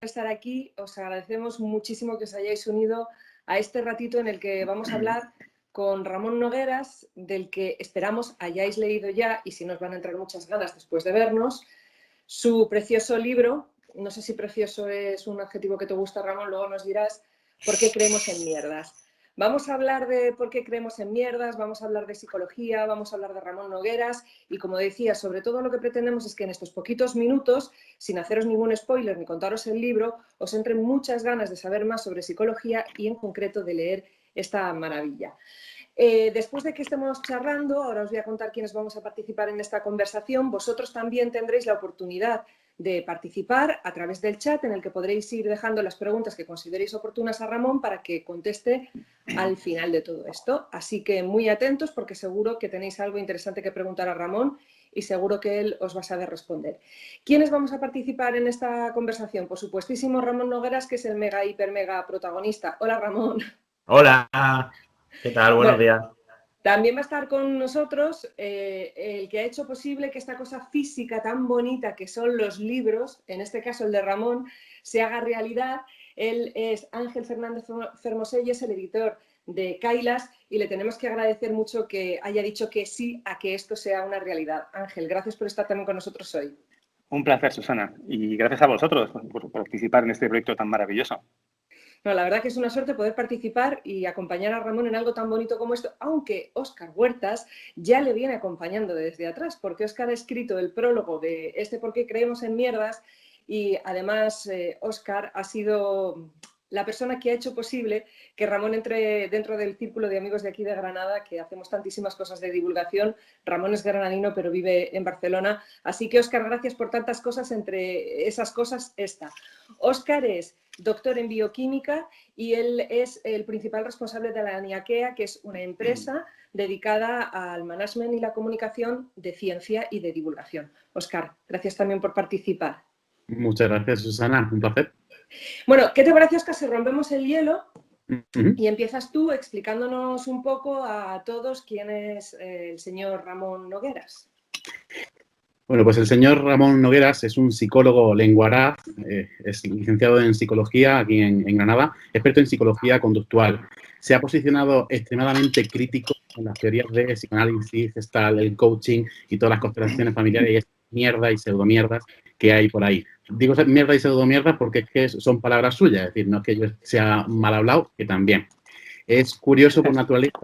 estar aquí. Os agradecemos muchísimo que os hayáis unido a este ratito en el que vamos a hablar con Ramón Nogueras, del que esperamos hayáis leído ya, y si nos van a entrar muchas ganas después de vernos, su precioso libro. No sé si precioso es un adjetivo que te gusta, Ramón, luego nos dirás. ¿Por qué creemos en mierdas? Vamos a hablar de por qué creemos en mierdas, vamos a hablar de psicología, vamos a hablar de Ramón Nogueras y, como decía, sobre todo lo que pretendemos es que en estos poquitos minutos, sin haceros ningún spoiler ni contaros el libro, os entren muchas ganas de saber más sobre psicología y, en concreto, de leer esta maravilla. Después de que estemos charlando, ahora os voy a contar quiénes vamos a participar en esta conversación. Vosotros también tendréis la oportunidad de participar a través del chat, en el que podréis ir dejando las preguntas que consideréis oportunas a Ramón para que conteste al final de todo esto. Así que muy atentos, porque seguro que tenéis algo interesante que preguntar a Ramón y seguro que él os va a saber responder. ¿Quiénes vamos a participar en esta conversación? Por supuestísimo, Ramón Nogueras, que es el mega, hiper, mega protagonista. Hola, Ramón. Hola, ¿qué tal? Buenos Bueno, días. también va a estar con nosotros el que ha hecho posible que esta cosa física tan bonita que son los libros, en este caso el de Ramón, se haga realidad. Él es Ángel Fernández Fermoselle, es el editor de Kailas, y le tenemos que agradecer mucho que haya dicho que sí a que esto sea una realidad. Ángel, gracias por estar también con nosotros hoy. Un placer, Susana, y gracias a vosotros por participar en este proyecto tan maravilloso. No, la verdad que es una suerte poder participar y acompañar a Ramón en algo tan bonito como esto, aunque Óscar Huertas ya le viene acompañando desde atrás, porque Óscar ha escrito el prólogo de este ¿Por qué creemos en mierdas? Y además Óscar ha sido la persona que ha hecho posible que Ramón entre dentro del círculo de amigos de aquí de Granada, que hacemos tantísimas cosas de divulgación. Ramón es granadino, pero vive en Barcelona. Así que, Óscar, gracias por tantas cosas. Entre esas cosas, esta. Óscar es doctor en bioquímica y él es el principal responsable de la Niakea, que es una empresa dedicada al management y la comunicación de ciencia y de divulgación. Óscar, gracias también por participar. Muchas gracias, Susana. Un placer. Bueno, ¿qué te parece, Óscar, si rompemos el hielo y empiezas tú explicándonos un poco a todos quién es el señor Ramón Nogueras? Bueno, pues el señor Ramón Nogueras es un psicólogo lenguaraz, es licenciado en psicología aquí en Granada, experto en psicología conductual. Se ha posicionado extremadamente crítico en las teorías de psicoanálisis, el coaching y todas las constelaciones familiares y esa mierda y pseudomierdas que hay por ahí. Digo mierda y pseudomierdas porque es que son palabras suyas, es decir, no es que yo sea mal hablado, que también. Es curioso por naturaleza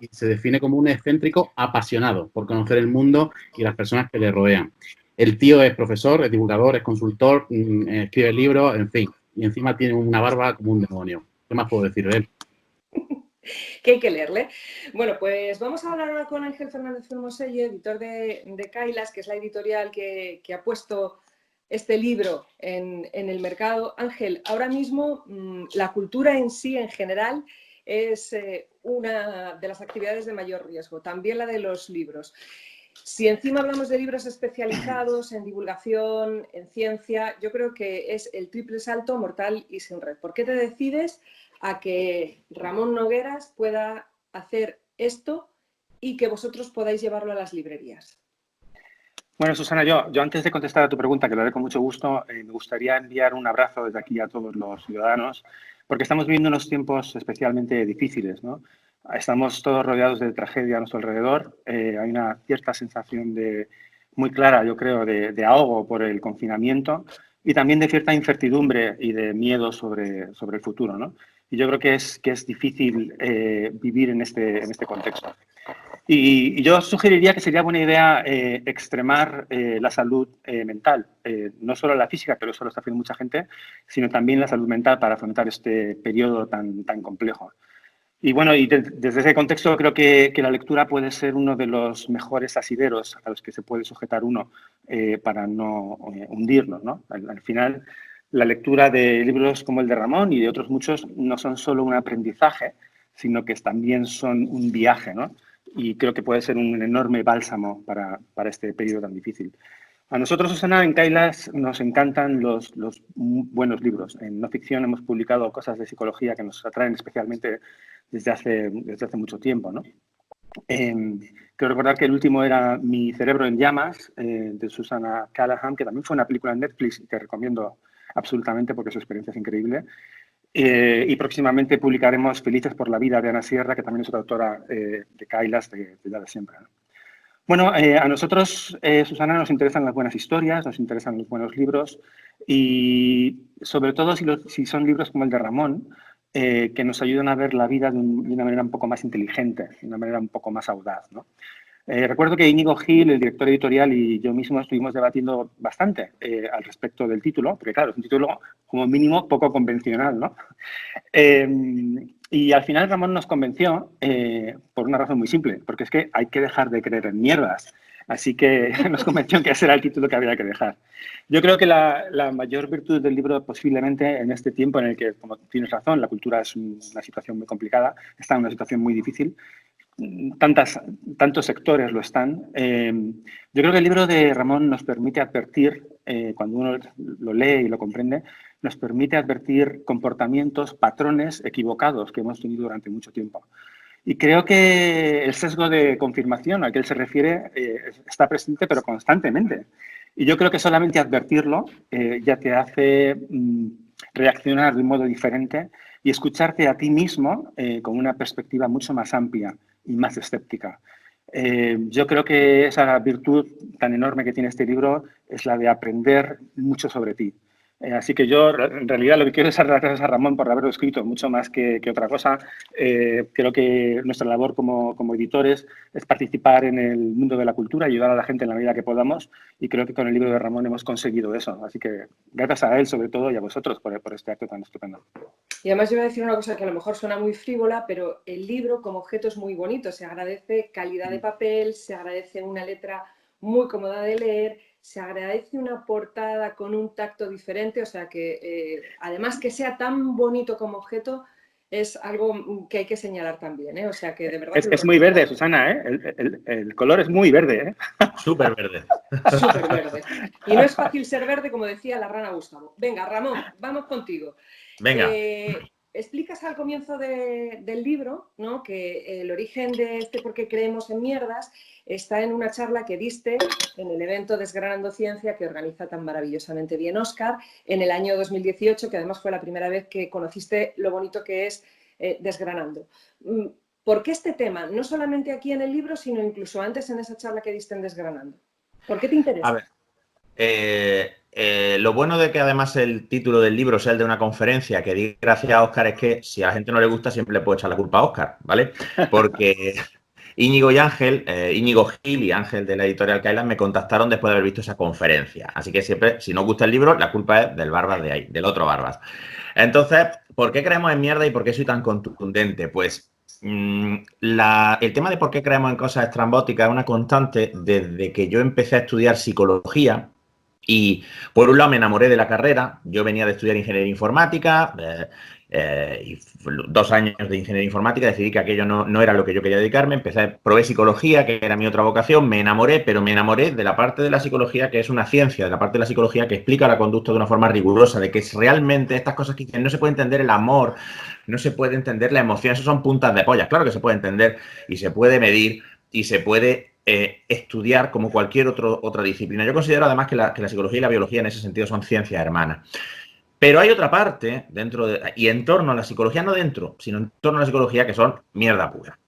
y se define como un excéntrico apasionado por conocer el mundo y las personas que le rodean. El tío es profesor, es divulgador, es consultor, escribe libros, en fin. Y encima tiene una barba como un demonio. ¿Qué más puedo decir de él? Que hay que leerle. Bueno, pues vamos a hablar ahora con Ángel Fernández Fermoselle, editor de Kailas, que es la editorial que ha puesto este libro en el mercado. Ángel, ahora mismo la cultura en sí, en general, es una de las actividades de mayor riesgo, también la de los libros. Si encima hablamos de libros especializados en divulgación, en ciencia, yo creo que es el triple salto mortal y sin red. ¿Por qué te decides a que Ramón Nogueras pueda hacer esto y que vosotros podáis llevarlo a las librerías? Bueno, Susana, yo antes de contestar a tu pregunta, que lo haré con mucho gusto, me gustaría enviar un abrazo desde aquí a todos los ciudadanos, porque estamos viviendo unos tiempos especialmente difíciles, ¿no? Estamos todos rodeados de tragedia a nuestro alrededor. Hay una cierta sensación muy clara, yo creo, de ahogo por el confinamiento y también de cierta incertidumbre y de miedo sobre el futuro, ¿no? Y yo creo que es difícil vivir en este contexto. Y yo sugeriría que sería buena idea extremar la salud mental, no solo la física, pero eso lo está haciendo mucha gente, sino también la salud mental para afrontar este periodo tan complejo. Y bueno, desde ese contexto creo que la lectura puede ser uno de los mejores asideros a los que se puede sujetar uno para no hundirnos, ¿no? Al final, la lectura de libros como el de Ramón y de otros muchos no son solo un aprendizaje, sino que también son un viaje, ¿no? Y creo que puede ser un enorme bálsamo para este periodo tan difícil. A nosotros, Susana, en Kailas nos encantan los buenos libros. En no ficción hemos publicado cosas de psicología que nos atraen especialmente desde hace mucho tiempo, ¿no? Quiero recordar que el último era Mi cerebro en llamas, de Susana Callahan, que también fue una película en Netflix y que recomiendo absolutamente porque su experiencia es increíble. Y próximamente publicaremos Felices por la vida de Ana Sierra, que también es otra autora de Kailas de ya de siempre, ¿no? Bueno, a nosotros, Susana, nos interesan las buenas historias, nos interesan los buenos libros y sobre todo si son libros como el de Ramón, que nos ayudan a ver la vida de una manera un poco más inteligente, de una manera un poco más audaz, ¿no? Recuerdo que Íñigo Gil, el director editorial, y yo mismo estuvimos debatiendo bastante al respecto del título, porque claro, es un título como mínimo poco convencional, ¿no? Y al final Ramón nos convenció por una razón muy simple, porque es que hay que dejar de creer en mierdas. Así que nos convenció que ese era el título que había que dejar. Yo creo que la mayor virtud del libro posiblemente en este tiempo en el que, como tienes razón, la cultura es una situación muy complicada, está en una situación muy difícil, tantos sectores lo están. Yo creo que el libro de Ramón nos permite advertir, cuando uno lo lee y lo comprende, nos permite advertir comportamientos, patrones equivocados que hemos tenido durante mucho tiempo. Y creo que el sesgo de confirmación al que él se refiere está presente, pero constantemente. Y yo creo que solamente advertirlo ya te hace reaccionar de un modo diferente y escucharte a ti mismo con una perspectiva mucho más amplia y más escéptica. Yo creo que esa virtud tan enorme que tiene este libro es la de aprender mucho sobre ti. Así que yo, en realidad, lo que quiero es dar las gracias a Ramón por haberlo escrito, mucho más que otra cosa. Creo que nuestra labor como editores es participar en el mundo de la cultura, ayudar a la gente en la medida que podamos, y creo que con el libro de Ramón hemos conseguido eso. Así que gracias a él, sobre todo, y a vosotros por este acto tan estupendo. Y además yo voy a decir una cosa que a lo mejor suena muy frívola, pero el libro como objeto es muy bonito. Se agradece calidad de papel, se agradece una letra muy cómoda de leer, se agradece una portada con un tacto diferente, o sea que además que sea tan bonito como objeto es algo que hay que señalar también, ¿eh? O sea que de verdad... Es muy verde, Susana, ¿eh? El color es muy verde, ¿eh? Súper verde. Súper verde. Y no es fácil ser verde, como decía la rana Gustavo. Venga, Ramón, vamos contigo. Venga. Explicas al comienzo del libro, ¿no?, que el origen de este por qué creemos en mierdas está en una charla que diste en el evento Desgranando Ciencia que organiza tan maravillosamente bien Óscar en el año 2018, que además fue la primera vez que conociste lo bonito que es Desgranando. ¿Por qué este tema? No solamente aquí en el libro, sino incluso antes en esa charla que diste en Desgranando. ¿Por qué te interesa? A ver, lo bueno de que además el título del libro sea el de una conferencia que diga gracias a Óscar es que si a la gente no le gusta siempre le puede echar la culpa a Óscar, ¿vale? Porque Íñigo Gil y Ángel de la editorial Kailas me contactaron después de haber visto esa conferencia. Así que siempre, si no os gusta el libro, la culpa es del Barbas de ahí, del otro Barbas. Entonces, ¿por qué creemos en mierda y por qué soy tan contundente? Pues el tema de por qué creemos en cosas estrambóticas es una constante desde que yo empecé a estudiar psicología. Y por un lado me enamoré de la carrera. Yo venía de estudiar ingeniería informática y 2 años de ingeniería informática, decidí que aquello no era lo que yo quería dedicarme, probé psicología, que era mi otra vocación, me enamoré, pero me enamoré de la parte de la psicología que es una ciencia, de la parte de la psicología que explica la conducta de una forma rigurosa, de que realmente estas cosas que dicen no se puede entender el amor, no se puede entender la emoción, eso son puntas de pollas. Claro que se puede entender y se puede medir y se puede estudiar como cualquier otra disciplina. Yo considero además que la psicología y la biología en ese sentido son ciencias hermanas. Pero hay otra parte dentro y en torno a la psicología, no dentro, sino en torno a la psicología, que son mierda pura,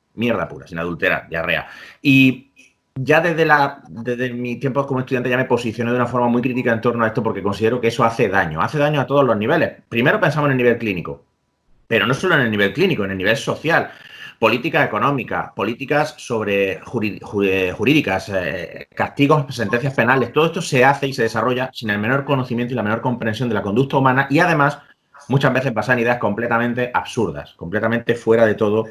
sin adulterar, diarrea. Y ya desde mi tiempo como estudiante ya me posicioné de una forma muy crítica en torno a esto porque considero que eso hace daño a todos los niveles. Primero pensamos en el nivel clínico, pero no solo en el nivel clínico, en el nivel social. Política económica, políticas sobre jurídicas, castigos, sentencias penales, todo esto se hace y se desarrolla sin el menor conocimiento y la menor comprensión de la conducta humana y además muchas veces basan ideas completamente absurdas, completamente fuera de todo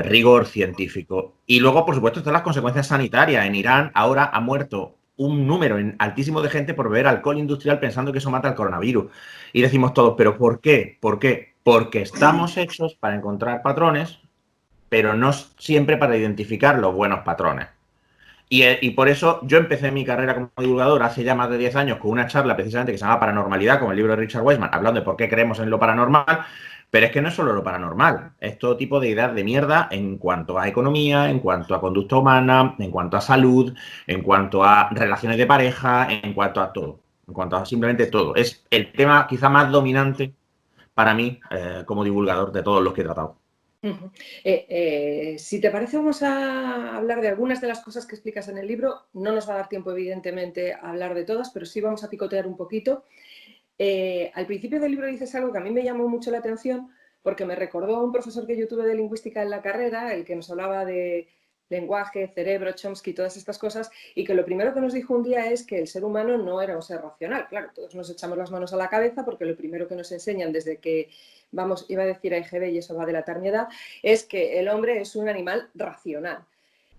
rigor científico. Y luego, por supuesto, están las consecuencias sanitarias. En Irán ahora ha muerto un número altísimo de gente por beber alcohol industrial pensando que eso mata al coronavirus. Y decimos todos, ¿pero por qué? ¿Por qué? Porque estamos hechos para encontrar patrones, pero no siempre para identificar los buenos patrones. Y por eso yo empecé mi carrera como divulgador hace ya más de 10 años con una charla precisamente que se llama Paranormalidad, como el libro de Richard Wiseman, hablando de por qué creemos en lo paranormal, pero es que no es solo lo paranormal, es todo tipo de ideas de mierda en cuanto a economía, en cuanto a conducta humana, en cuanto a salud, en cuanto a relaciones de pareja, en cuanto a todo. en cuanto a simplemente todo. Es el tema quizá más dominante para mí como divulgador de todos los que he tratado. Si te parece, vamos a hablar de algunas de las cosas que explicas en el libro. No nos va a dar tiempo, evidentemente, a hablar de todas, pero sí vamos a picotear un poquito. Al principio del libro dices algo que a mí me llamó mucho la atención porque me recordó a un profesor que yo tuve de lingüística en la carrera, el que nos hablaba de lenguaje, cerebro, Chomsky, todas estas cosas, y que lo primero que nos dijo un día es que el ser humano no era un ser racional. Claro, todos nos echamos las manos a la cabeza porque lo primero que nos enseñan desde que, vamos, iba a decir a IGB y eso va a delatar mi edad, es que el hombre es un animal racional.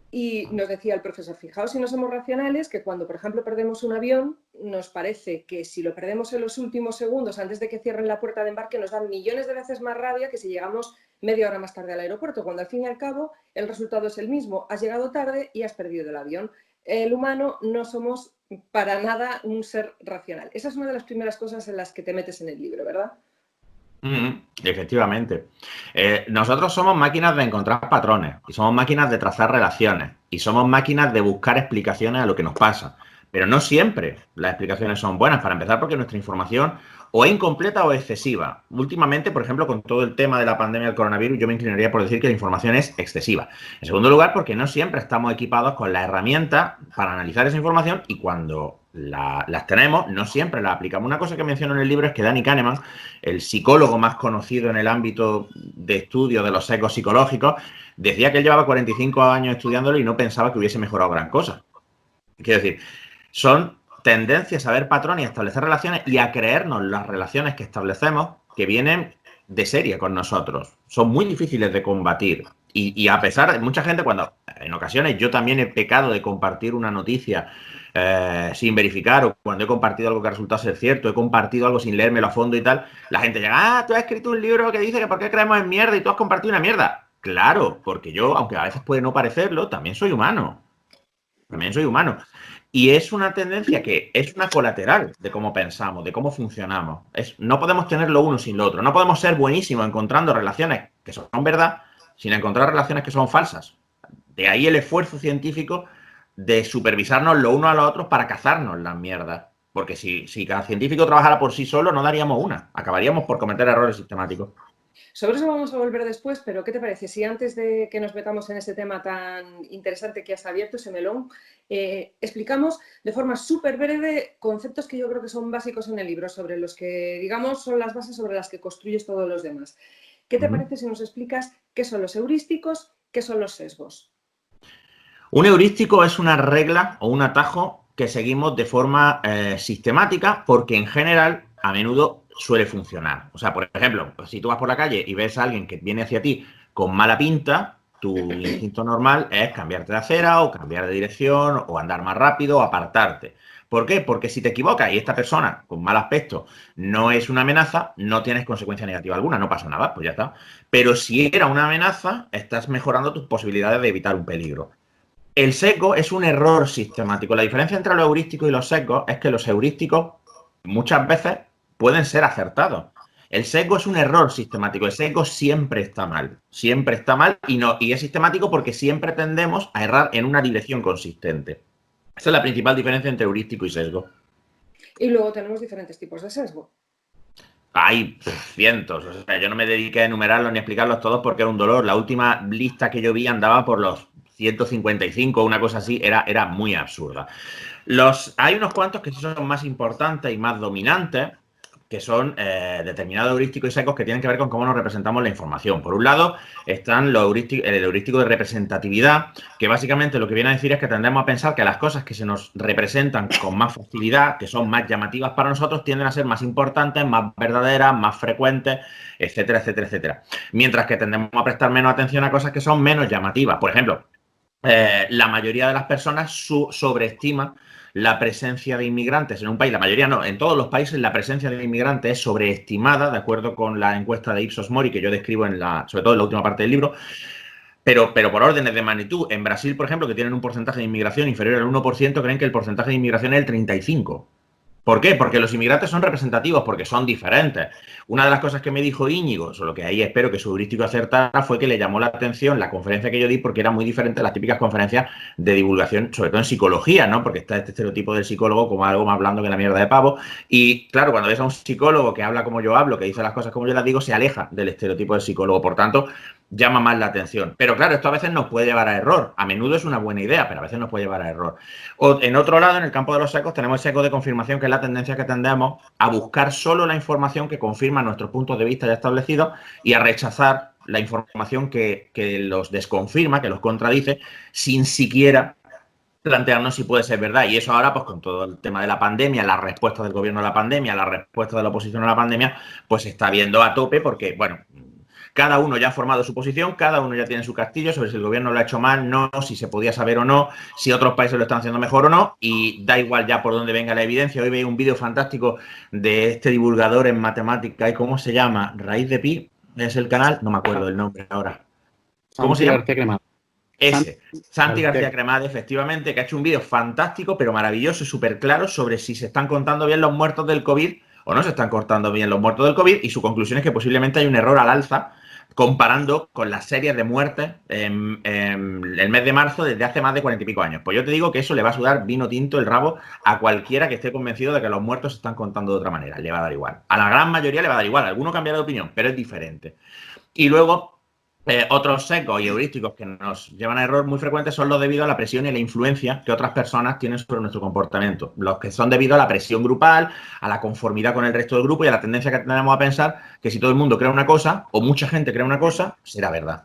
Y nos decía el profesor, fijaos si no somos racionales, que cuando, por ejemplo, perdemos un avión, nos parece que si lo perdemos en los últimos segundos, antes de que cierren la puerta de embarque, nos da millones de veces más rabia que si llegamos media hora más tarde al aeropuerto, cuando al fin y al cabo el resultado es el mismo. Has llegado tarde y has perdido el avión. El humano no somos para nada un ser racional. Esa es una de las primeras cosas en las que te metes en el libro, ¿verdad? Efectivamente. Nosotros somos máquinas de encontrar patrones y somos máquinas de trazar relaciones y somos máquinas de buscar explicaciones a lo que nos pasa. Pero no siempre las explicaciones son buenas, para empezar porque nuestra información o es incompleta o excesiva. Últimamente, por ejemplo, con todo el tema de la pandemia del coronavirus, yo me inclinaría por decir que la información es excesiva. En segundo lugar, porque no siempre estamos equipados con las herramientas para analizar esa información y cuando las tenemos, no siempre las aplicamos. Una cosa que menciono en el libro es que Danny Kahneman, el psicólogo más conocido en el ámbito de estudio de los sesgos psicológicos, decía que él llevaba 45 años estudiándolo y no pensaba que hubiese mejorado gran cosa. Quiero decir, son tendencias a ver patrones y a establecer relaciones y a creernos las relaciones que establecemos que vienen de serie con nosotros. Son muy difíciles de combatir. Y a pesar de mucha gente, cuando en ocasiones yo también he pecado de compartir una noticia sin verificar, o cuando he compartido algo que ha resultado ser cierto, he compartido algo sin leérmelo a fondo y tal, la gente llega, tú has escrito un libro que dice que por qué creemos en mierda y tú has compartido una mierda. Claro, porque yo, aunque a veces puede no parecerlo, también soy humano. También soy humano. Y es una tendencia que es una colateral de cómo pensamos, de cómo funcionamos. No podemos tener lo uno sin lo otro. No podemos ser buenísimos encontrando relaciones que son verdad sin encontrar relaciones que son falsas. De ahí el esfuerzo científico de supervisarnos lo uno a los otros para cazarnos las mierdas. Porque si cada científico trabajara por sí solo, no daríamos una. Acabaríamos por cometer errores sistemáticos. Sobre eso vamos a volver después, pero ¿qué te parece? Si antes de que nos metamos en este tema tan interesante que has abierto, ese melón, explicamos de forma súper breve conceptos que yo creo que son básicos en el libro, sobre los que, digamos, son las bases sobre las que construyes todos los demás. ¿Qué te parece si nos explicas qué son los heurísticos, qué son los sesgos? Un heurístico es una regla o un atajo que seguimos de forma sistemática porque en general a menudo suele funcionar. O sea, por ejemplo, si tú vas por la calle y ves a alguien que viene hacia ti con mala pinta, tu instinto normal es cambiarte de acera o cambiar de dirección o andar más rápido o apartarte. ¿Por qué? Porque si te equivocas y esta persona con mal aspecto no es una amenaza, no tienes consecuencia negativa alguna, no pasa nada, pues ya está. Pero si era una amenaza, estás mejorando tus posibilidades de evitar un peligro. El sesgo es un error sistemático. La diferencia entre los heurísticos y los sesgos es que los heurísticos muchas veces pueden ser acertados. El sesgo es un error sistemático. El sesgo siempre está mal y es sistemático porque siempre tendemos a errar en una dirección consistente. Esa es la principal diferencia entre heurístico y sesgo. Y luego tenemos diferentes tipos de sesgo. Hay cientos. O sea, yo no me dediqué a enumerarlos ni a explicarlos todos porque era un dolor. La última lista que yo vi andaba por los 155, una cosa así, era muy absurda. Hay unos cuantos que sí son más importantes y más dominantes, que son determinados heurísticos y sesgos que tienen que ver con cómo nos representamos la información. Por un lado, están el heurístico de representatividad, que básicamente lo que viene a decir es que tendemos a pensar que las cosas que se nos representan con más facilidad, que son más llamativas para nosotros, tienden a ser más importantes, más verdaderas, más frecuentes, etcétera, etcétera, etcétera. Mientras que tendemos a prestar menos atención a cosas que son menos llamativas. Por ejemplo, la mayoría de las personas sobreestima la presencia de inmigrantes en un país. La mayoría no, en todos los países la presencia de inmigrantes es sobreestimada, de acuerdo con la encuesta de Ipsos Mori que yo describo sobre todo en la última parte del libro, pero por órdenes de magnitud. En Brasil, por ejemplo, que tienen un porcentaje de inmigración inferior al 1%, creen que el porcentaje de inmigración es el 35%. ¿Por qué? Porque los inmigrantes son representativos, porque son diferentes. Una de las cosas que me dijo Íñigo, solo que ahí espero que su heurístico acertara, fue que le llamó la atención la conferencia que yo di porque era muy diferente a las típicas conferencias de divulgación, sobre todo en psicología, ¿no? Porque está este estereotipo del psicólogo como algo más blando que la mierda de pavo. Y claro, cuando ves a un psicólogo que habla como yo hablo, que dice las cosas como yo las digo, se aleja del estereotipo del psicólogo. Por tanto, llama más la atención. Pero claro, esto a veces nos puede llevar a error. A menudo es una buena idea, pero a veces nos puede llevar a error. O, en otro lado, en el campo de los ecos, tenemos ese eco de confirmación, que es la tendencia que tendemos a buscar solo la información que confirma nuestros puntos de vista ya establecidos y a rechazar la información que los desconfirma, que los contradice, sin siquiera plantearnos si puede ser verdad. Y eso ahora, pues con todo el tema de la pandemia, la respuesta del gobierno a la pandemia, la respuesta de la oposición a la pandemia, pues se está viendo a tope porque, bueno, cada uno ya ha formado su posición, cada uno ya tiene su castillo sobre si el gobierno lo ha hecho mal, no, si se podía saber o no, si otros países lo están haciendo mejor o no, y da igual ya por dónde venga la evidencia. Hoy veía un vídeo fantástico de este divulgador en matemática, ¿y cómo se llama? Raíz de Pi, es el canal, no me acuerdo el nombre ahora. ¿Cómo se llama? García Cremades. Ese, Santi García Cremades, efectivamente, que ha hecho un vídeo fantástico, pero maravilloso y súper claro sobre si se están contando bien los muertos del COVID o no se están contando bien los muertos del COVID, y su conclusión es que posiblemente hay un error al alza comparando con las series de muertes en el mes de marzo desde hace más de 40 y pico años. Pues yo te digo que eso le va a sudar vino tinto el rabo a cualquiera que esté convencido de que los muertos se están contando de otra manera. Le va a dar igual. A la gran mayoría le va a dar igual. Alguno cambiará de opinión, pero es diferente. Y luego, otros sesgos y heurísticos que nos llevan a error muy frecuentes son los debidos a la presión y la influencia que otras personas tienen sobre nuestro comportamiento. Los que son debido a la presión grupal, a la conformidad con el resto del grupo y a la tendencia que tenemos a pensar que si todo el mundo crea una cosa o mucha gente crea una cosa, será verdad.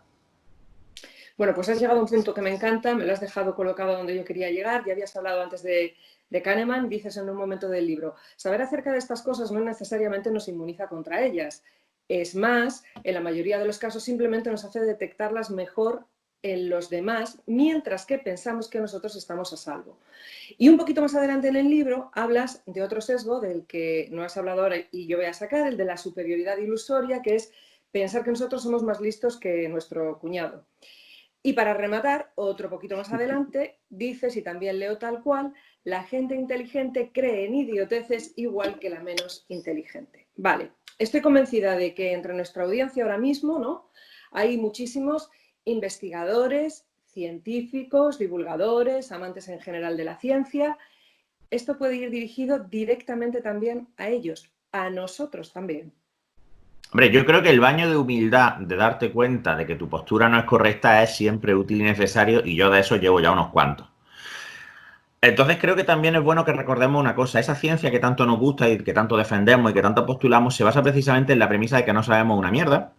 Bueno, pues has llegado a un punto que me encanta, me lo has dejado colocado donde yo quería llegar. Ya habías hablado antes de Kahneman, dices en un momento del libro, saber acerca de estas cosas no necesariamente nos inmuniza contra ellas. Es más, en la mayoría de los casos simplemente nos hace detectarlas mejor en los demás, mientras que pensamos que nosotros estamos a salvo. Y un poquito más adelante en el libro hablas de otro sesgo del que no has hablado ahora y yo voy a sacar, el de la superioridad ilusoria, que es pensar que nosotros somos más listos que nuestro cuñado. Y para rematar, otro poquito más adelante, dices, y también leo tal cual, la gente inteligente cree en idioteces igual que la menos inteligente. Vale, estoy convencida de que entre nuestra audiencia ahora mismo, ¿no?, hay muchísimos investigadores, científicos, divulgadores, amantes en general de la ciencia. Esto puede ir dirigido directamente también a ellos, a nosotros también. Hombre, yo creo que el baño de humildad de darte cuenta de que tu postura no es correcta es siempre útil y necesario, y yo de eso llevo ya unos cuantos. Entonces creo que también es bueno que recordemos una cosa: esa ciencia que tanto nos gusta y que tanto defendemos y que tanto postulamos se basa precisamente en la premisa de que no sabemos una mierda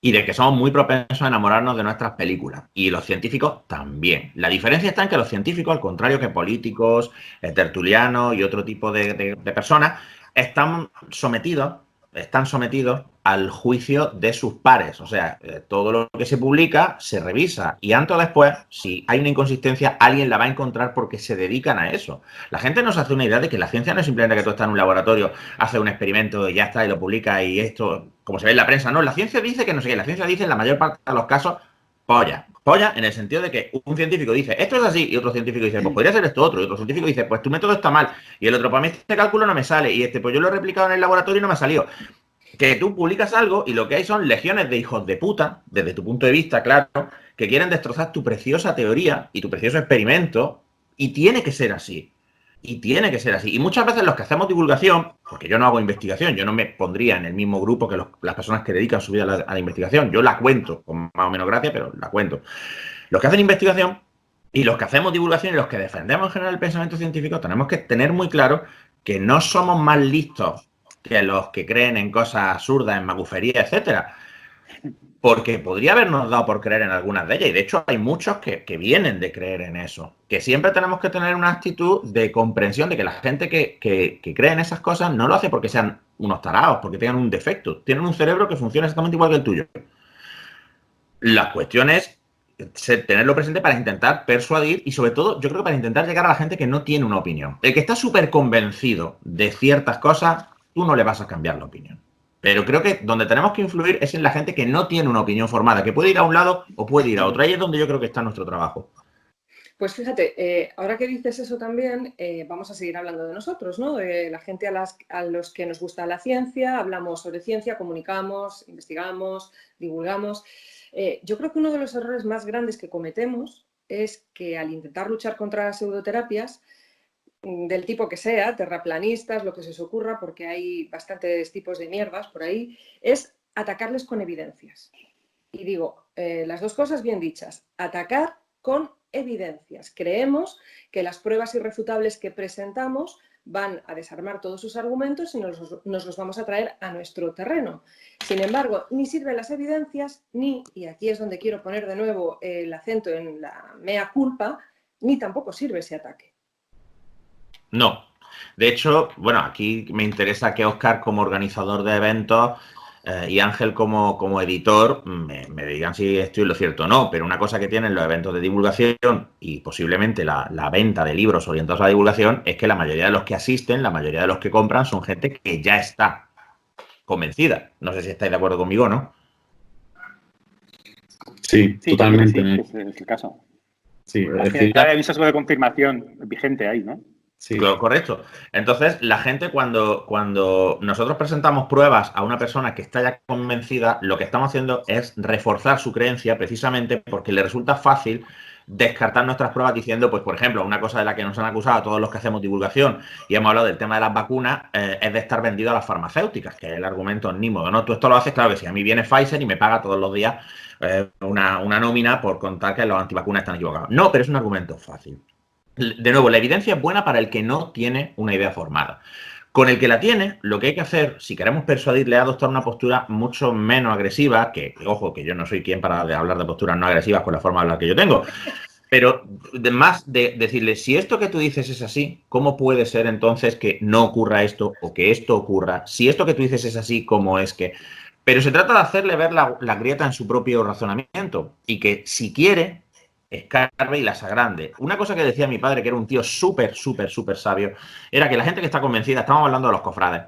y de que somos muy propensos a enamorarnos de nuestras películas. Y los científicos también. La diferencia está en que los científicos, al contrario que políticos, tertulianos y otro tipo de personas, están sometidos al juicio de sus pares. O sea, todo lo que se publica se revisa y antes o después, si hay una inconsistencia, alguien la va a encontrar porque se dedican a eso. La gente no se hace una idea de que la ciencia no es simplemente que tú estás en un laboratorio, haces un experimento y ya está, y lo publicas y esto, como se ve en la prensa. No, la ciencia dice que no sé qué. La ciencia dice en la mayor parte de los casos polla. Polla en el sentido de que un científico dice, esto es así, y otro científico dice, pues podría ser esto otro, y otro científico dice, pues tu método está mal, y el otro, pues a mí este cálculo no me sale, y pues yo lo he replicado en el laboratorio y no me ha salido. Que tú publicas algo y lo que hay son legiones de hijos de puta, desde tu punto de vista, claro, que quieren destrozar tu preciosa teoría y tu precioso experimento, y tiene que ser así. Y tiene que ser así. Y muchas veces los que hacemos divulgación, porque yo no hago investigación, yo no me pondría en el mismo grupo que las personas que dedican su vida a la investigación, yo la cuento, con más o menos gracia, pero la cuento. Los que hacen investigación y los que hacemos divulgación y los que defendemos en general el pensamiento científico, tenemos que tener muy claro que no somos más listos que los que creen en cosas absurdas, en magufería, etcétera. Porque podría habernos dado por creer en algunas de ellas. Y de hecho hay muchos que vienen de creer en eso. Que siempre tenemos que tener una actitud de comprensión de que la gente que cree en esas cosas no lo hace porque sean unos tarados, porque tengan un defecto. Tienen un cerebro que funciona exactamente igual que el tuyo. La cuestión es tenerlo presente para intentar persuadir y, sobre todo, yo creo que para intentar llegar a la gente que no tiene una opinión. El que está súper convencido de ciertas cosas, tú no le vas a cambiar la opinión. Pero creo que donde tenemos que influir es en la gente que no tiene una opinión formada, que puede ir a un lado o puede ir a otro. Ahí es donde yo creo que está nuestro trabajo. Pues fíjate, ahora que dices eso también, vamos a seguir hablando de nosotros, ¿no? De la gente a los que nos gusta la ciencia, hablamos sobre ciencia, comunicamos, investigamos, divulgamos. Yo creo que uno de los errores más grandes que cometemos es que al intentar luchar contra pseudoterapias, del tipo que sea, terraplanistas, lo que se os ocurra, porque hay bastantes tipos de mierdas por ahí, es atacarles con evidencias. Y digo, las dos cosas bien dichas, atacar con evidencias. Creemos que las pruebas irrefutables que presentamos van a desarmar todos sus argumentos y nos los vamos a traer a nuestro terreno. Sin embargo, ni sirven las evidencias, ni, y aquí es donde quiero poner de nuevo el acento en la mea culpa, ni tampoco sirve ese ataque. No. De hecho, bueno, aquí me interesa que Óscar, como organizador de eventos, y Ángel, como editor, me digan si estoy en lo cierto o no. Pero una cosa que tienen los eventos de divulgación y posiblemente la venta de libros orientados a la divulgación es que la mayoría de los que asisten, la mayoría de los que compran son gente que ya está convencida. No sé si estáis de acuerdo conmigo o no. Sí, totalmente. Sí, es el caso. Sí, al final hay un sesgo de confirmación vigente ahí, ¿no? Sí. Correcto. Entonces, la gente cuando nosotros presentamos pruebas a una persona que está ya convencida, lo que estamos haciendo es reforzar su creencia precisamente porque le resulta fácil descartar nuestras pruebas diciendo, pues por ejemplo, una cosa de la que nos han acusado a todos los que hacemos divulgación y hemos hablado del tema de las vacunas, es de estar vendido a las farmacéuticas, que es el argumento omnímodo, ¿no? Tú esto lo haces, claro que sí, a mí viene Pfizer y me paga todos los días una nómina por contar que los antivacunas están equivocados. No, pero es un argumento fácil. De nuevo, la evidencia es buena para el que no tiene una idea formada. Con el que la tiene, lo que hay que hacer, si queremos persuadirle a adoptar una postura mucho menos agresiva, que, ojo, que yo no soy quien para hablar de posturas no agresivas con la forma de hablar que yo tengo, pero más de decirle, si esto que tú dices es así, ¿cómo puede ser entonces que no ocurra esto o que esto ocurra? Si esto que tú dices es así, ¿cómo es que...? Pero se trata de hacerle ver la grieta en su propio razonamiento y que si quiere... escarbe y las agrande. Una cosa que decía mi padre, que era un tío súper sabio, era que la gente que está convencida, estábamos hablando de los cofrades,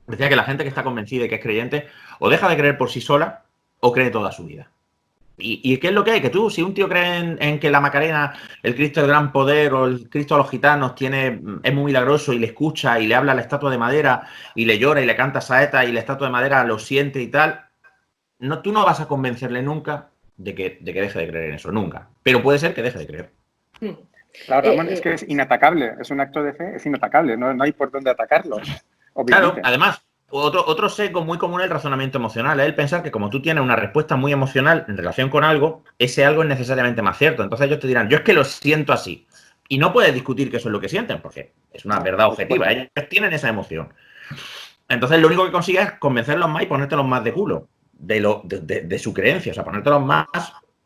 decía que la gente que está convencida y que es creyente, o deja de creer por sí sola, o cree toda su vida. ¿Y qué es lo que hay? Que tú, si un tío cree en que la Macarena, el Cristo del Gran Poder o el Cristo de los Gitanos es muy milagroso y le escucha y le habla a la estatua de madera y le llora y le canta saeta y la estatua de madera lo siente y tal, tú no vas a convencerle nunca de que deje de creer en eso, nunca. Pero puede ser que deje de creer. Claro, Ramón, es que es inatacable, es un acto de fe, es inatacable, no hay por dónde atacarlo. Obviamente. Claro, además, otro sesgo muy común es el razonamiento emocional, es el pensar que como tú tienes una respuesta muy emocional en relación con algo, ese algo es necesariamente más cierto. Entonces ellos te dirán, yo es que lo siento así. Y no puedes discutir que eso es lo que sienten, porque es una verdad objetiva. Ellos tienen esa emoción. Entonces lo único que consigues es convencerlos más y ponértelos más de culo de su creencia, o sea, ponértelos más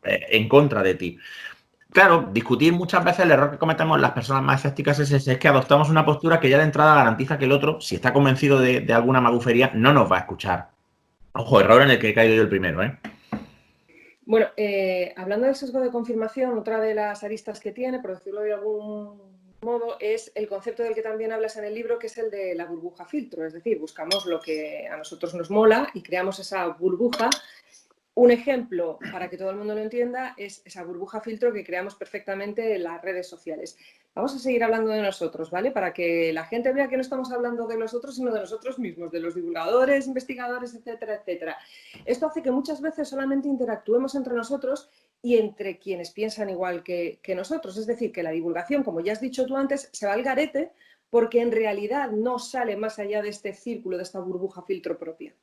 en contra de ti. Claro, discutir muchas veces el error que cometemos las personas más escépticas es que adoptamos una postura que ya de entrada garantiza que el otro, si está convencido de alguna magufería, no nos va a escuchar. Ojo, error en el que he caído yo el primero, ¿eh? Bueno, hablando del sesgo de confirmación, otra de las aristas que tiene, por decirlo de algún modo, es el concepto del que también hablas en el libro, que es el de la burbuja filtro. Es decir, buscamos lo que a nosotros nos mola y creamos esa burbuja. Un ejemplo, para que todo el mundo lo entienda, es esa burbuja filtro que creamos perfectamente en las redes sociales. Vamos a seguir hablando de nosotros, ¿vale? Para que la gente vea que no estamos hablando de los otros, sino de nosotros mismos, de los divulgadores, investigadores, etcétera, etcétera. Esto hace que muchas veces solamente interactuemos entre nosotros y entre quienes piensan igual que nosotros. Es decir, que la divulgación, como ya has dicho tú antes, se va al garete porque en realidad no sale más allá de este círculo, de esta burbuja filtro propia.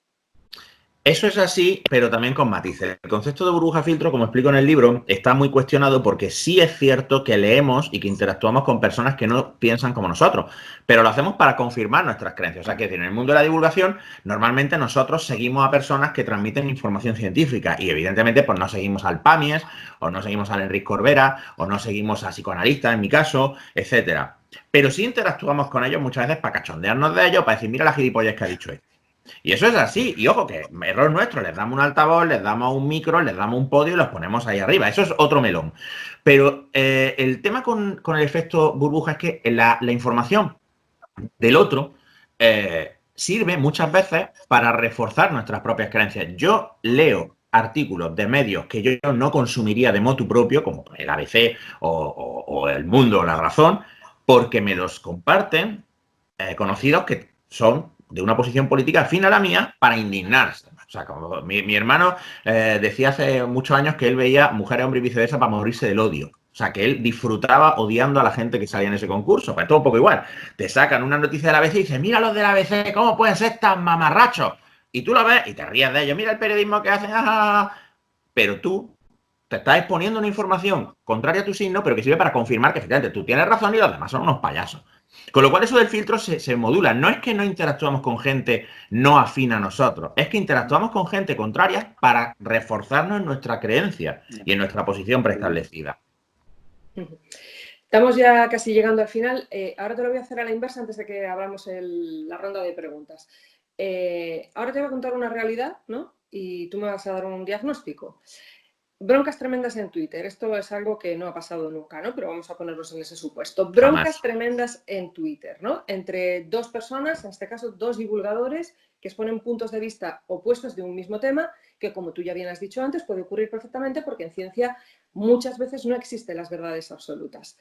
Eso es así, pero también con matices. El concepto de burbuja filtro, como explico en el libro, está muy cuestionado porque sí es cierto que leemos y que interactuamos con personas que no piensan como nosotros, pero lo hacemos para confirmar nuestras creencias. O sea, que en el mundo de la divulgación, normalmente nosotros seguimos a personas que transmiten información científica y evidentemente pues no seguimos al Pamies, o no seguimos al Enric Corbera, o no seguimos a psicoanalistas, en mi caso, etcétera. Pero sí interactuamos con ellos muchas veces para cachondearnos de ellos, para decir, mira la gilipollas que ha dicho esto. Y eso es así. Y ojo, que error nuestro, les damos un altavoz, les damos un micro, les damos un podio y los ponemos ahí arriba. Eso es otro melón. Pero el tema con el efecto burbuja es que la información del otro sirve muchas veces para reforzar nuestras propias creencias. Yo leo artículos de medios que yo no consumiría de motu propio, como el ABC o El Mundo o La Razón, porque me los comparten conocidos que son de una posición política afín a la mía para indignarse. O sea, como mi hermano decía hace muchos años que él veía Mujeres, Hombres y Viceversa para morirse del odio. O sea, que él disfrutaba odiando a la gente que salía en ese concurso. Pues todo un poco igual. Te sacan una noticia de la ABC y dices, mira los de la ABC, ¿cómo pueden ser tan mamarrachos? Y tú lo ves y te ríes de ellos. Mira el periodismo que hacen. Pero tú te estás exponiendo una información contraria a tu signo, pero que sirve para confirmar que efectivamente tú tienes razón y los demás son unos payasos. Con lo cual eso del filtro se modula. No es que no interactuamos con gente no afín a nosotros, es que interactuamos con gente contraria para reforzarnos en nuestra creencia y en nuestra posición preestablecida. Estamos ya casi llegando al final. Ahora te lo voy a hacer a la inversa antes de que abramos la ronda de preguntas. Ahora te voy a contar una realidad, ¿no? Y tú me vas a dar un diagnóstico. Broncas tremendas en Twitter. Esto es algo que no ha pasado nunca, ¿no? Pero vamos a ponernos en ese supuesto. Broncas tremendas en Twitter, ¿no? Entre dos personas, en este caso dos divulgadores, que exponen puntos de vista opuestos de un mismo tema, que como tú ya bien has dicho antes, puede ocurrir perfectamente porque en ciencia muchas veces no existen las verdades absolutas.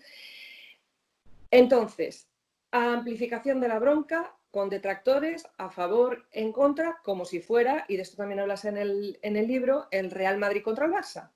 Entonces, amplificación de la bronca con detractores, a favor, en contra, como si fuera, y de esto también hablas en el libro, el Real Madrid contra el Barça.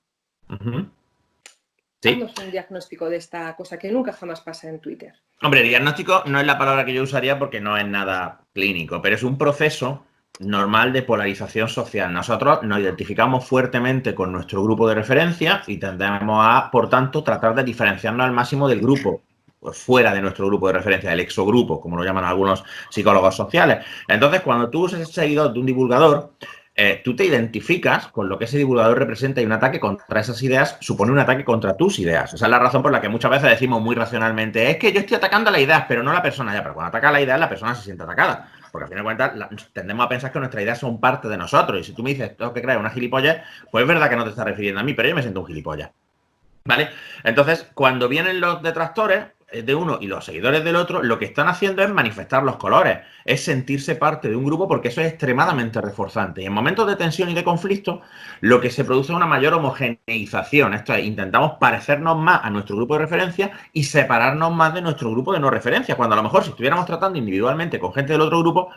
Sí. Haznos un diagnóstico de esta cosa que nunca jamás pasa en Twitter. Hombre, diagnóstico no es la palabra que yo usaría porque no es nada clínico, pero es un proceso normal de polarización social. Nosotros nos identificamos fuertemente con nuestro grupo de referencia y tendemos a, por tanto, tratar de diferenciarnos al máximo del grupo, pues fuera de nuestro grupo de referencia, del exogrupo, como lo llaman algunos psicólogos sociales. Entonces, cuando tú eres seguidor de un divulgador, tú te identificas con lo que ese divulgador representa y un ataque contra esas ideas supone un ataque contra tus ideas. Esa es la razón por la que muchas veces decimos muy racionalmente, es que yo estoy atacando a la idea, pero no a la persona ya. Pero cuando ataca a la idea, la persona se siente atacada. Porque al fin de cuentas tendemos a pensar que nuestras ideas son parte de nosotros. Y si tú me dices, tengo que creer una gilipollas, pues es verdad que no te estás refiriendo a mí, pero yo me siento un gilipollas. ¿Vale? Entonces, cuando vienen los detractores de uno y los seguidores del otro, lo que están haciendo es manifestar los colores, es sentirse parte de un grupo porque eso es extremadamente reforzante. Y en momentos de tensión y de conflicto, lo que se produce es una mayor homogeneización. Esto es, intentamos parecernos más a nuestro grupo de referencia y separarnos más de nuestro grupo de no referencia, cuando a lo mejor si estuviéramos tratando individualmente con gente del otro grupo,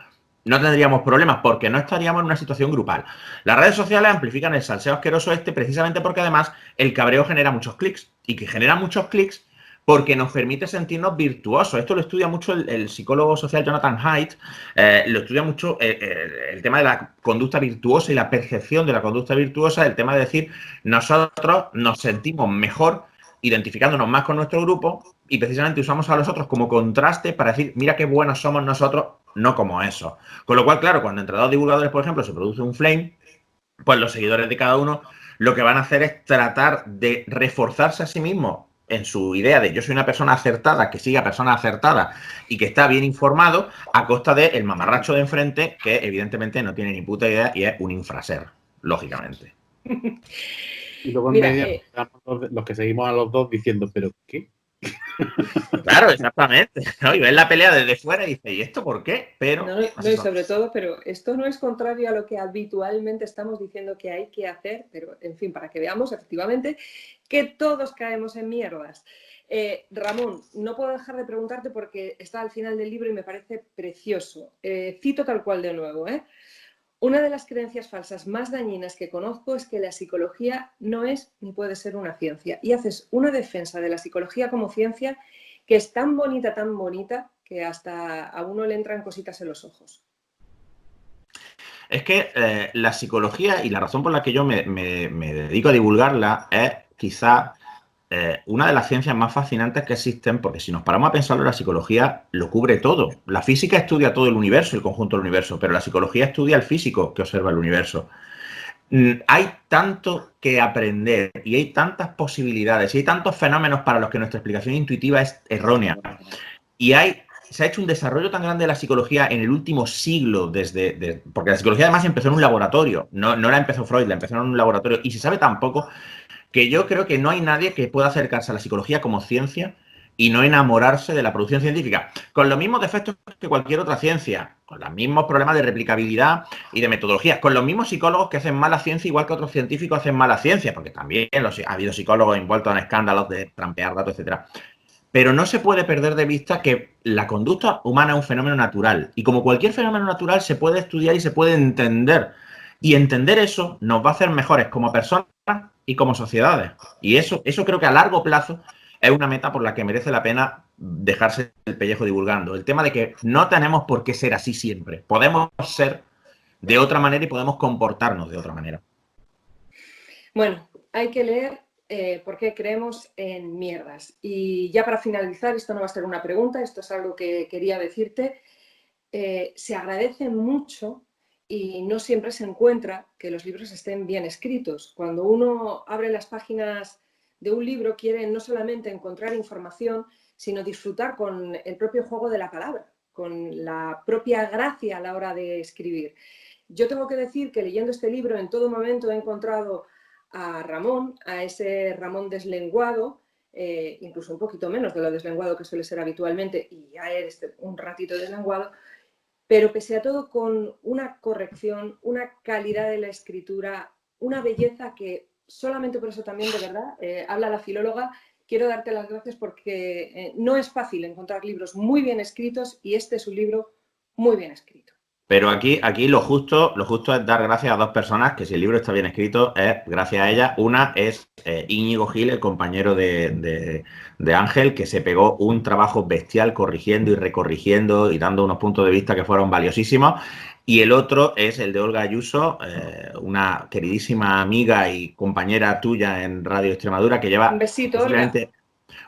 no tendríamos problemas porque no estaríamos en una situación grupal. Las redes sociales amplifican el salseo asqueroso precisamente porque además el cabreo genera muchos clics y que genera muchos clics porque nos permite sentirnos virtuosos. Esto lo estudia mucho el psicólogo social Jonathan Haidt, lo estudia mucho el tema de la conducta virtuosa y la percepción de la conducta virtuosa, el tema de decir, nosotros nos sentimos mejor identificándonos más con nuestro grupo y precisamente usamos a los otros como contraste para decir, mira qué buenos somos nosotros, no como eso. Con lo cual, claro, cuando entre dos divulgadores, por ejemplo, se produce un flame, pues los seguidores de cada uno lo que van a hacer es tratar de reforzarse a sí mismos en su idea de yo soy una persona acertada, que sigue a personas acertadas y que está bien informado, a costa del mamarracho de enfrente, que evidentemente no tiene ni puta idea y es un infraser, lógicamente. Y luego en medio los que seguimos a los dos diciendo, ¿pero qué? Claro, exactamente, ¿no? Y ves la pelea desde fuera y dices, ¿y esto por qué? Pero no, y sobre todo, pero esto no es contrario a lo que habitualmente estamos diciendo que hay que hacer, pero en fin, para que veamos efectivamente que todos caemos en mierdas. Ramón, no puedo dejar de preguntarte porque está al final del libro y me parece precioso. Cito tal cual de nuevo, Una de las creencias falsas más dañinas que conozco es que la psicología no es ni puede ser una ciencia. Y haces una defensa de la psicología como ciencia que es tan bonita, que hasta a uno le entran cositas en los ojos. Es que la psicología y la razón por la que yo me dedico a divulgarla es quizá una de las ciencias más fascinantes que existen, porque si nos paramos a pensarlo, la psicología lo cubre todo. La física estudia todo el universo, el conjunto del universo, pero la psicología estudia el físico que observa el universo. Hay tanto que aprender y hay tantas posibilidades y hay tantos fenómenos para los que nuestra explicación intuitiva es errónea. Y se ha hecho un desarrollo tan grande de la psicología en el último siglo, porque la psicología además empezó en un laboratorio, no la empezó Freud, la empezó en un laboratorio, y se sabe tan poco que yo creo que no hay nadie que pueda acercarse a la psicología como ciencia y no enamorarse de la producción científica, con los mismos defectos que cualquier otra ciencia, con los mismos problemas de replicabilidad y de metodología, con los mismos psicólogos que hacen mala ciencia igual que otros científicos hacen mala ciencia, porque también ha habido psicólogos envueltos en escándalos de trampear datos, etcétera. Pero no se puede perder de vista que la conducta humana es un fenómeno natural y como cualquier fenómeno natural se puede estudiar y se puede entender. Y entender eso nos va a hacer mejores como personas y como sociedades. Y eso creo que a largo plazo es una meta por la que merece la pena dejarse el pellejo divulgando. El tema de que no tenemos por qué ser así siempre. Podemos ser de otra manera y podemos comportarnos de otra manera. Bueno, hay que leer por qué creemos en mierdas. Y ya para finalizar, esto no va a ser una pregunta, esto es algo que quería decirte. Se agradece mucho y no siempre se encuentra que los libros estén bien escritos. Cuando uno abre las páginas de un libro, quiere no solamente encontrar información, sino disfrutar con el propio juego de la palabra, con la propia gracia a la hora de escribir. Yo tengo que decir que leyendo este libro en todo momento he encontrado a Ramón, a ese Ramón deslenguado, incluso un poquito menos de lo deslenguado que suele ser habitualmente, y ya eres un ratito deslenguado, pero pese a todo con una corrección, una calidad de la escritura, una belleza que solamente por eso también, de verdad, habla la filóloga. Quiero darte las gracias porque no es fácil encontrar libros muy bien escritos y este es un libro muy bien escrito. Pero aquí lo justo es dar gracias a dos personas que si el libro está bien escrito es gracias a ellas. Una es Íñigo Gil, el compañero de Ángel, que se pegó un trabajo bestial corrigiendo y recorrigiendo y dando unos puntos de vista que fueron valiosísimos. Y el otro es el de Olga Ayuso, una queridísima amiga y compañera tuya en Radio Extremadura que lleva un besito, posiblemente Olga,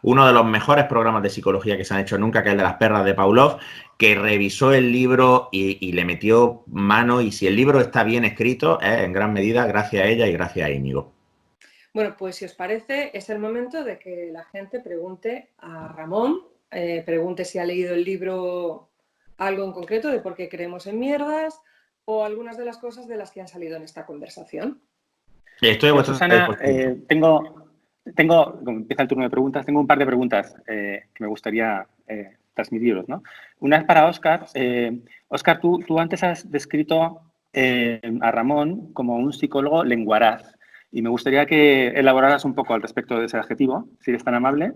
uno de los mejores programas de psicología que se han hecho nunca, que es el de las perras de Pavlov, que revisó el libro y le metió mano. Y si el libro está bien escrito, es en gran medida gracias a ella y gracias a Íñigo. Bueno, pues si os parece, es el momento de que la gente pregunte a Ramón, pregunte si ha leído el libro algo en concreto de por qué creemos en mierdas o algunas de las cosas de las que han salido en esta conversación. Estoy a vuestra Susana, como empieza el turno de preguntas, tengo un par de preguntas que me gustaría transmitiros, ¿no? Una es para Óscar. Óscar, tú antes has descrito a Ramón como un psicólogo lenguaraz y me gustaría que elaboraras un poco al respecto de ese adjetivo, si eres tan amable.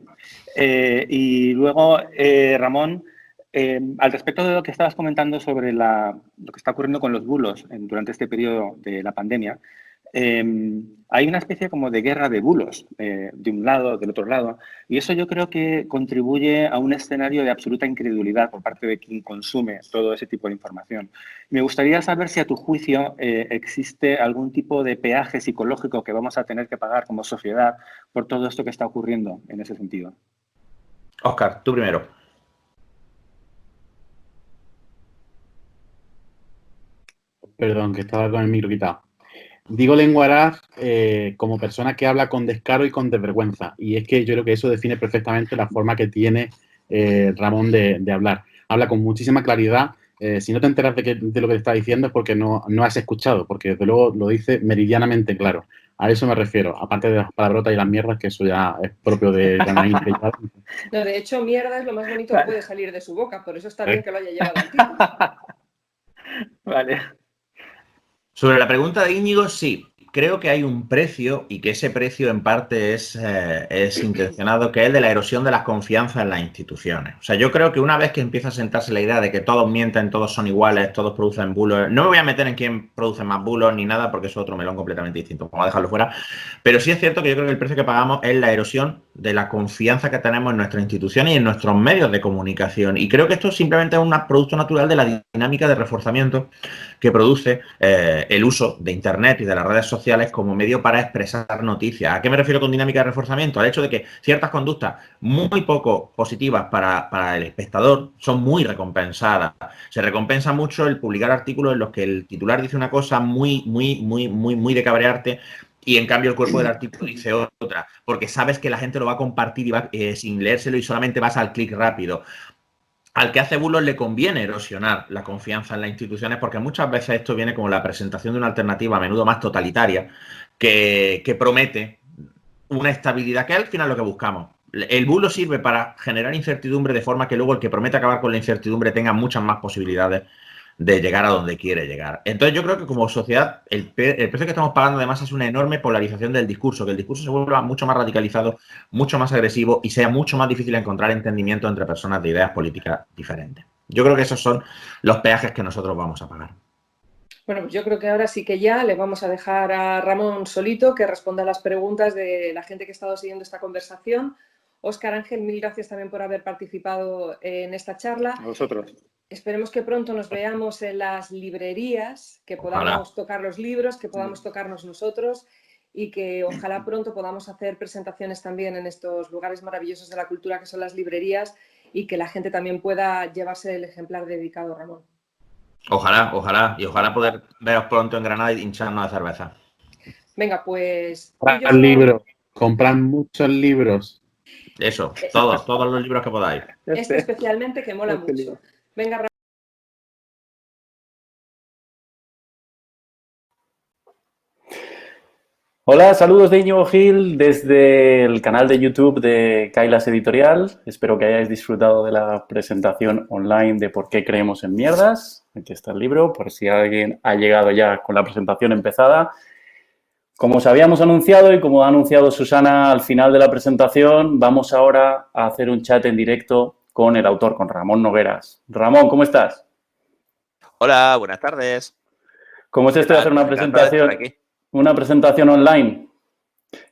Y luego, Ramón, al respecto de lo que estabas comentando sobre lo que está ocurriendo con los bulos durante este periodo de la pandemia, hay una especie como de guerra de bulos de un lado, del otro lado, y eso yo creo que contribuye a un escenario de absoluta incredulidad por parte de quien consume todo ese tipo de información. Me gustaría saber si a tu juicio existe algún tipo de peaje psicológico que vamos a tener que pagar como sociedad por todo esto que está ocurriendo en ese sentido. Óscar, tú primero. Perdón, que estaba con el micro quitado. Digo lenguaraz como persona que habla con descaro y con desvergüenza. Y es que yo creo que eso define perfectamente la forma que tiene Ramón de hablar. Habla con muchísima claridad. Si no te enteras de lo que te está diciendo es porque no has escuchado, porque desde luego lo dice meridianamente claro. A eso me refiero, aparte de las palabrotas y las mierdas, que eso ya es propio de Anaí. No, de hecho, mierda es lo más bonito que puede salir de su boca, por eso está bien que lo haya llevado al título. Vale. Sobre la pregunta de Íñigo, sí. Creo que hay un precio y que ese precio en parte es intencionado, que es el de la erosión de las confianzas en las instituciones. O sea, yo creo que una vez que empieza a sentarse la idea de que todos mienten, todos son iguales, todos producen bulos, no me voy a meter en quién produce más bulos ni nada porque eso es otro melón completamente distinto, vamos a dejarlo fuera, pero sí es cierto que yo creo que el precio que pagamos es la erosión de la confianza que tenemos en nuestras instituciones y en nuestros medios de comunicación. Y creo que esto simplemente es un producto natural de la dinámica de reforzamiento que produce el uso de Internet y de las redes sociales como medio para expresar noticias. ¿A qué me refiero con dinámica de reforzamiento? Al hecho de que ciertas conductas muy poco positivas para el espectador son muy recompensadas. Se recompensa mucho el publicar artículos en los que el titular dice una cosa muy de cabrearte y en cambio el cuerpo del artículo dice otra, porque sabes que la gente lo va a compartir y va, sin leérselo y solamente vas al clic rápido. Al que hace bulos le conviene erosionar la confianza en las instituciones porque muchas veces esto viene como la presentación de una alternativa a menudo más totalitaria que promete una estabilidad que es al final lo que buscamos. El bulo sirve para generar incertidumbre de forma que luego el que promete acabar con la incertidumbre tenga muchas más posibilidades de llegar a donde quiere llegar. Entonces yo creo que como sociedad el precio que estamos pagando además es una enorme polarización del discurso, que el discurso se vuelva mucho más radicalizado, mucho más agresivo y sea mucho más difícil encontrar entendimiento entre personas de ideas políticas diferentes. Yo creo que esos son los peajes que nosotros vamos a pagar. Bueno, pues yo creo que ahora sí que ya le vamos a dejar a Ramón solito que responda a las preguntas de la gente que ha estado siguiendo esta conversación. Óscar, Ángel, mil gracias también por haber participado en esta charla. A vosotros. Esperemos que pronto nos veamos en las librerías, que podamos tocar los libros, que podamos tocarnos nosotros y que ojalá pronto podamos hacer presentaciones también en estos lugares maravillosos de la cultura que son las librerías y que la gente también pueda llevarse el ejemplar dedicado, Ramón. Ojalá, ojalá. Y ojalá poder veros pronto en Granada y hincharnos de cerveza. Venga, pues... Comprad libros, comprad muchos libros. Eso, todos los libros que podáis. Este especialmente, que mola mucho. Libro. Venga, Ramón. Hola, saludos de Íñigo Gil desde el canal de YouTube de Kailas Editorial. Espero que hayáis disfrutado de la presentación online de por qué creemos en mierdas. Aquí está el libro, por si alguien ha llegado ya con la presentación empezada. Como os habíamos anunciado y como ha anunciado Susana al final de la presentación, vamos ahora a hacer un chat en directo con el autor, con Ramón Nogueras. Ramón, ¿cómo estás? Hola, buenas tardes. ¿Cómo es esto de hacer una presentación online?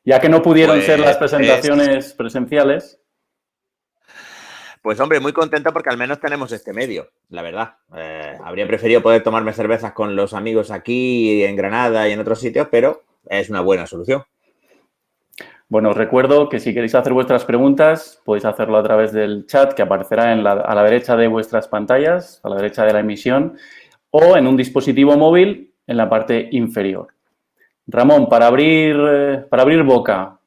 Ya que no pudieron ser las presentaciones presenciales. Pues hombre, muy contento porque al menos tenemos este medio, la verdad. Habría preferido poder tomarme cervezas con los amigos aquí en Granada y en otros sitios, pero es una buena solución. Bueno, os recuerdo que si queréis hacer vuestras preguntas, podéis hacerlo a través del chat que aparecerá a la derecha de vuestras pantallas, a la derecha de la emisión, o en un dispositivo móvil en la parte inferior. Ramón, para abrir boca,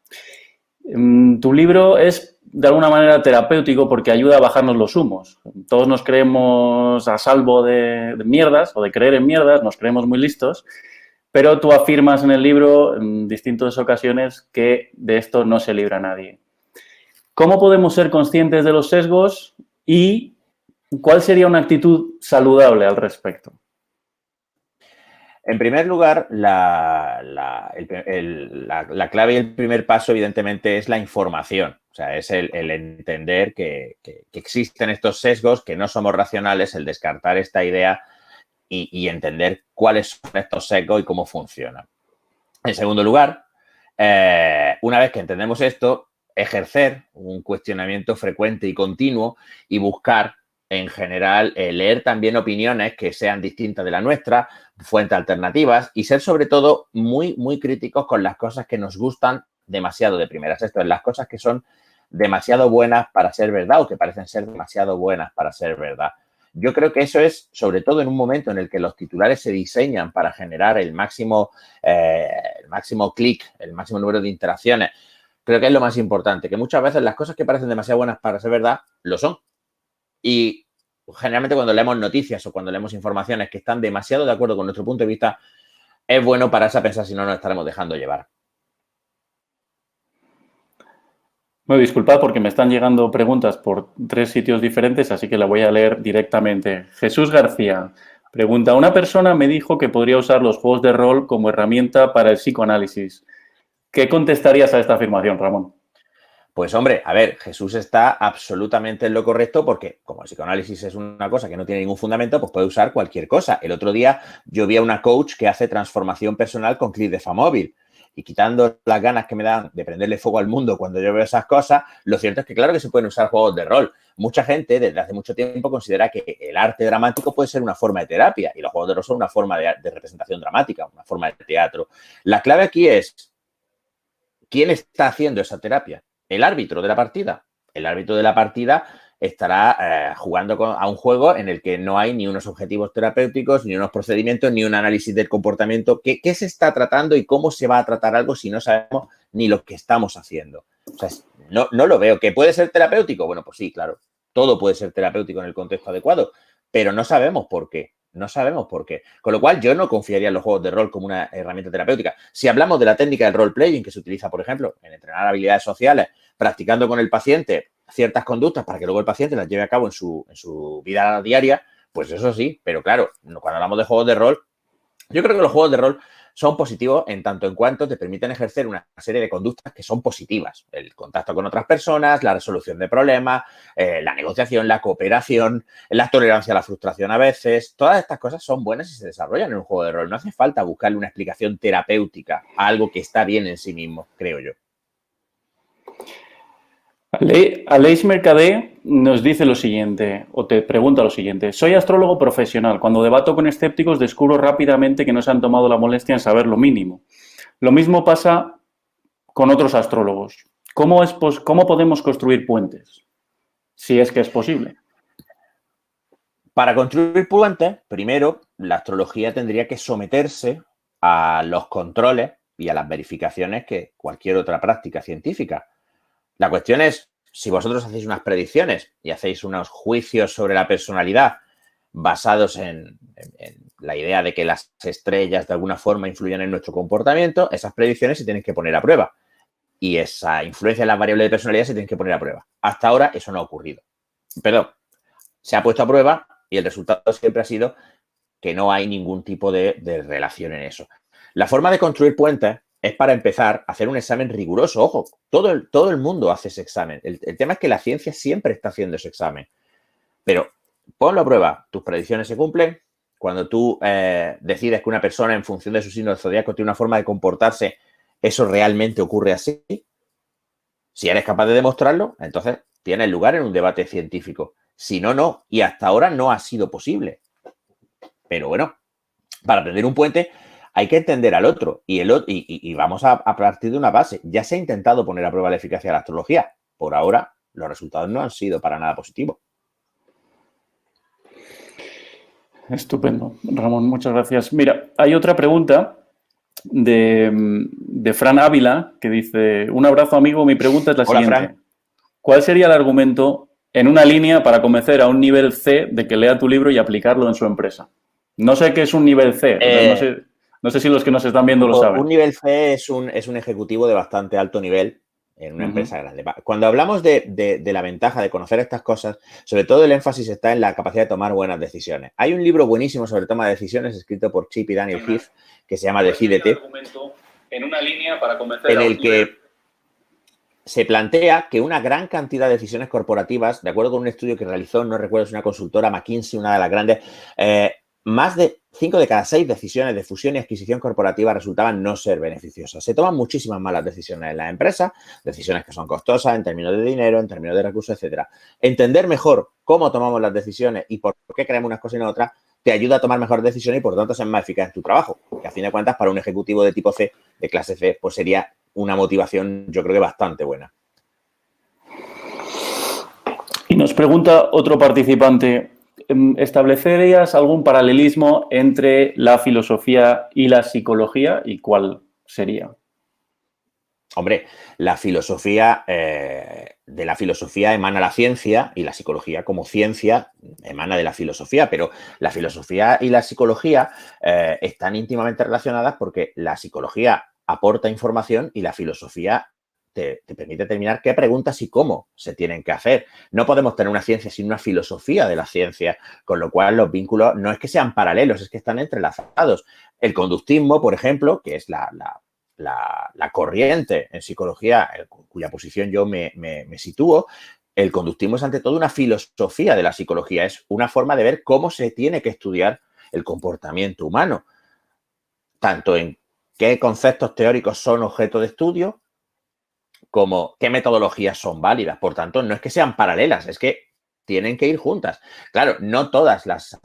tu libro es de alguna manera terapéutico porque ayuda a bajarnos los humos. Todos nos creemos a salvo de mierdas o de creer en mierdas, nos creemos muy listos, pero tú afirmas en el libro en distintas ocasiones que de esto no se libra nadie. ¿Cómo podemos ser conscientes de los sesgos y cuál sería una actitud saludable al respecto? En primer lugar, la clave y el primer paso, evidentemente, es la información. O sea, es el entender que existen estos sesgos, que no somos racionales, el descartar esta idea y entender cuáles son estos sesgos y cómo funcionan. En segundo lugar, una vez que entendemos esto, ejercer un cuestionamiento frecuente y continuo y buscar, en general, leer también opiniones que sean distintas de la nuestra, fuentes alternativas y ser, sobre todo, muy, muy críticos con las cosas que nos gustan demasiado de primeras. Esto es, las cosas que son demasiado buenas para ser verdad o que parecen ser demasiado buenas para ser verdad. Yo creo que eso es, sobre todo en un momento en el que los titulares se diseñan para generar el máximo clic, el máximo número de interacciones, creo que es lo más importante, que muchas veces las cosas que parecen demasiado buenas para ser verdad, lo son. Y generalmente cuando leemos noticias o cuando leemos informaciones que están demasiado de acuerdo con nuestro punto de vista, es bueno pararse a pensar si no nos estaremos dejando llevar. Bueno, disculpad porque me están llegando preguntas por 3 sitios diferentes, así que la voy a leer directamente. Jesús García pregunta, una persona me dijo que podría usar los juegos de rol como herramienta para el psicoanálisis. ¿Qué contestarías a esta afirmación, Ramón? Pues hombre, a ver, Jesús está absolutamente en lo correcto porque como el psicoanálisis es una cosa que no tiene ningún fundamento, pues puede usar cualquier cosa. El otro día yo vi a una coach que hace transformación personal con clic de Famóvil. Y quitando las ganas que me dan de prenderle fuego al mundo cuando yo veo esas cosas, lo cierto es que claro que se pueden usar juegos de rol. Mucha gente desde hace mucho tiempo considera que el arte dramático puede ser una forma de terapia y los juegos de rol son una forma de representación dramática, una forma de teatro. La clave aquí es, ¿quién está haciendo esa terapia? El árbitro de la partida. El árbitro de la partida estará jugando a un juego en el que no hay ni unos objetivos terapéuticos, ni unos procedimientos, ni un análisis del comportamiento. ¿Qué se está tratando y cómo se va a tratar algo si no sabemos ni lo que estamos haciendo? O sea, no lo veo. ¿Que puede ser terapéutico? Bueno, pues sí, claro. Todo puede ser terapéutico en el contexto adecuado, pero no sabemos por qué. No sabemos por qué. Con lo cual, yo no confiaría en los juegos de rol como una herramienta terapéutica. Si hablamos de la técnica del role-playing que se utiliza, por ejemplo, en entrenar habilidades sociales, practicando con el paciente ciertas conductas para que luego el paciente las lleve a cabo en su vida diaria, pues eso sí. Pero claro, cuando hablamos de juegos de rol, yo creo que los juegos de rol son positivos en tanto en cuanto te permiten ejercer una serie de conductas que son positivas. El contacto con otras personas, la resolución de problemas, la negociación, la cooperación, la tolerancia a la frustración a veces. Todas estas cosas son buenas y se desarrollan en un juego de rol. No hace falta buscarle una explicación terapéutica a algo que está bien en sí mismo, creo yo. Aleix Mercadé nos dice lo siguiente, o te pregunta lo siguiente. Soy astrólogo profesional. Cuando debato con escépticos descubro rápidamente que no se han tomado la molestia en saber lo mínimo. Lo mismo pasa con otros astrólogos. ¿Cómo podemos construir puentes? Si es que es posible. Para construir puentes, primero, la astrología tendría que someterse a los controles y a las verificaciones que cualquier otra práctica científica. La cuestión es, si vosotros hacéis unas predicciones y hacéis unos juicios sobre la personalidad basados en la idea de que las estrellas de alguna forma influyen en nuestro comportamiento, esas predicciones se tienen que poner a prueba. Y esa influencia en las variables de personalidad se tienen que poner a prueba. Hasta ahora eso no ha ocurrido. Perdón, se ha puesto a prueba y el resultado siempre ha sido que no hay ningún tipo de relación en eso. La forma de construir puentes es, para empezar, hacer un examen riguroso. Ojo, todo el mundo hace ese examen. El tema es que la ciencia siempre está haciendo ese examen. Pero ponlo a prueba. Tus predicciones se cumplen. Cuando tú decides que una persona, en función de su signo del zodiaco, tiene una forma de comportarse, ¿eso realmente ocurre así? Si eres capaz de demostrarlo, entonces tienes lugar en un debate científico. Si no, no. Y hasta ahora no ha sido posible. Pero bueno, para aprender un puente hay que entender al otro y vamos a partir de una base. Ya se ha intentado poner a prueba la eficacia de la astrología. Por ahora, los resultados no han sido para nada positivos. Estupendo, Ramón, muchas gracias. Mira, hay otra pregunta de Fran Ávila que dice: un abrazo, amigo, mi pregunta es la siguiente. Fran. ¿Cuál sería el argumento en una línea para convencer a un nivel C de que lea tu libro y aplicarlo en su empresa? No sé qué es un nivel C, no sé si los que nos están viendo lo saben. Un nivel C es un ejecutivo de bastante alto nivel en una empresa grande. Cuando hablamos de la ventaja de conocer estas cosas, sobre todo el énfasis está en la capacidad de tomar buenas decisiones. Hay un libro buenísimo sobre toma de decisiones escrito por Chip y Daniel Heath que se llama Decídete, En una línea para convencer en el que se plantea que una gran cantidad de decisiones corporativas, de acuerdo con un estudio que realizó, no recuerdo si una consultora, McKinsey, una de las grandes, más de 5 de cada 6 decisiones de fusión y adquisición corporativa resultaban no ser beneficiosas. Se toman muchísimas malas decisiones en las empresas, decisiones que son costosas en términos de dinero, en términos de recursos, etcétera. Entender mejor cómo tomamos las decisiones y por qué creemos unas cosas y no otras te ayuda a tomar mejores decisiones y, por lo tanto, ser más eficaz en tu trabajo. Que, a fin de cuentas, para un ejecutivo de tipo C, de clase C, pues sería una motivación, yo creo que bastante buena. Y nos pregunta otro participante: ¿establecerías algún paralelismo entre la filosofía y la psicología y cuál sería? Hombre, la filosofía, de la filosofía emana la ciencia y la psicología como ciencia emana de la filosofía, pero la filosofía y la psicología están íntimamente relacionadas porque la psicología aporta información y la filosofía te permite determinar qué preguntas y cómo se tienen que hacer. No podemos tener una ciencia sin una filosofía de la ciencia, con lo cual los vínculos no es que sean paralelos, es que están entrelazados. El conductismo, por ejemplo, que es la corriente en psicología, cuya posición yo me sitúo, el conductismo es ante todo una filosofía de la psicología, es una forma de ver cómo se tiene que estudiar el comportamiento humano, tanto en qué conceptos teóricos son objeto de estudio, como qué metodologías son válidas. Por tanto, no es que sean paralelas, es que tienen que ir juntas. Claro, no todas las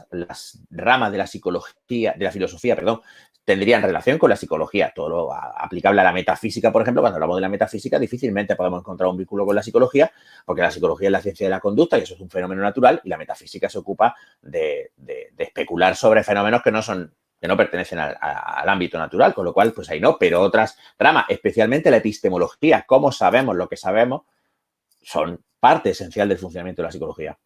ramas de la psicología, de la filosofía, perdón, tendrían relación con la psicología. Todo lo aplicable a la metafísica, por ejemplo, cuando hablamos de la metafísica, difícilmente podemos encontrar un vínculo con la psicología, porque la psicología es la ciencia de la conducta y eso es un fenómeno natural, y la metafísica se ocupa de especular sobre fenómenos que no pertenecen al ámbito natural, con lo cual, pues ahí no, pero otras ramas, especialmente la epistemología, cómo sabemos lo que sabemos, son parte esencial del funcionamiento de la psicología.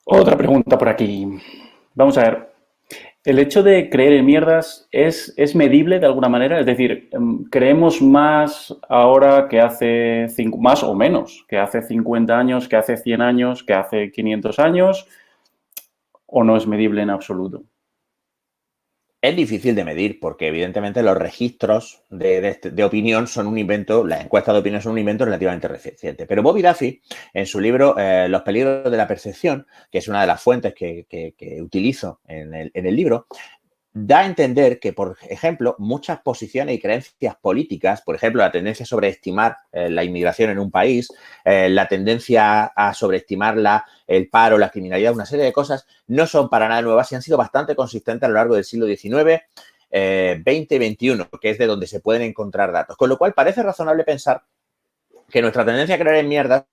Otra pregunta por aquí. Vamos a ver. ¿El hecho de creer en mierdas es medible de alguna manera? Es decir, ¿creemos más ahora que hace más o menos, que hace 50 años, que hace 100 años, que hace 500 años? ¿O no es medible en absoluto? Es difícil de medir porque, evidentemente, los registros de opinión son un invento, las encuestas de opinión son un invento relativamente reciente. Pero Bobby Duffy, en su libro Los peligros de la percepción, que es una de las fuentes que utilizo en el libro, da a entender que, por ejemplo, muchas posiciones y creencias políticas, por ejemplo, la tendencia a sobreestimar la inmigración en un país, la tendencia a sobreestimar el paro, la criminalidad, una serie de cosas, no son para nada nuevas y han sido bastante consistentes a lo largo del siglo XIX, XX y XXI, que es de donde se pueden encontrar datos. Con lo cual, parece razonable pensar que nuestra tendencia a creer en mierdas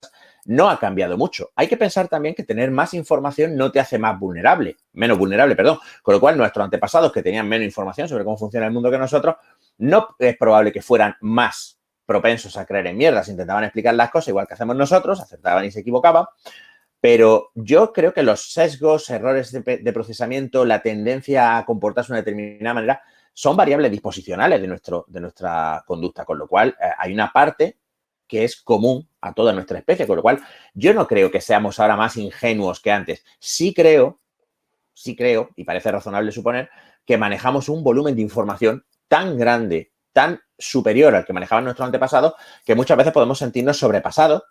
no ha cambiado mucho. Hay que pensar también que tener más información no te hace menos vulnerable, perdón. Con lo cual, nuestros antepasados que tenían menos información sobre cómo funciona el mundo que nosotros, no es probable que fueran más propensos a creer en mierdas. Intentaban explicar las cosas igual que hacemos nosotros, acertaban y se equivocaban. Pero yo creo que los sesgos, errores de procesamiento, la tendencia a comportarse de una determinada manera, son variables disposicionales de nuestra conducta. Con lo cual, hay una parte que es común a toda nuestra especie, con lo cual yo no creo que seamos ahora más ingenuos que antes. Sí creo, y parece razonable suponer, que manejamos un volumen de información tan grande, tan superior al que manejaban nuestros antepasados, que muchas veces podemos sentirnos sobrepasados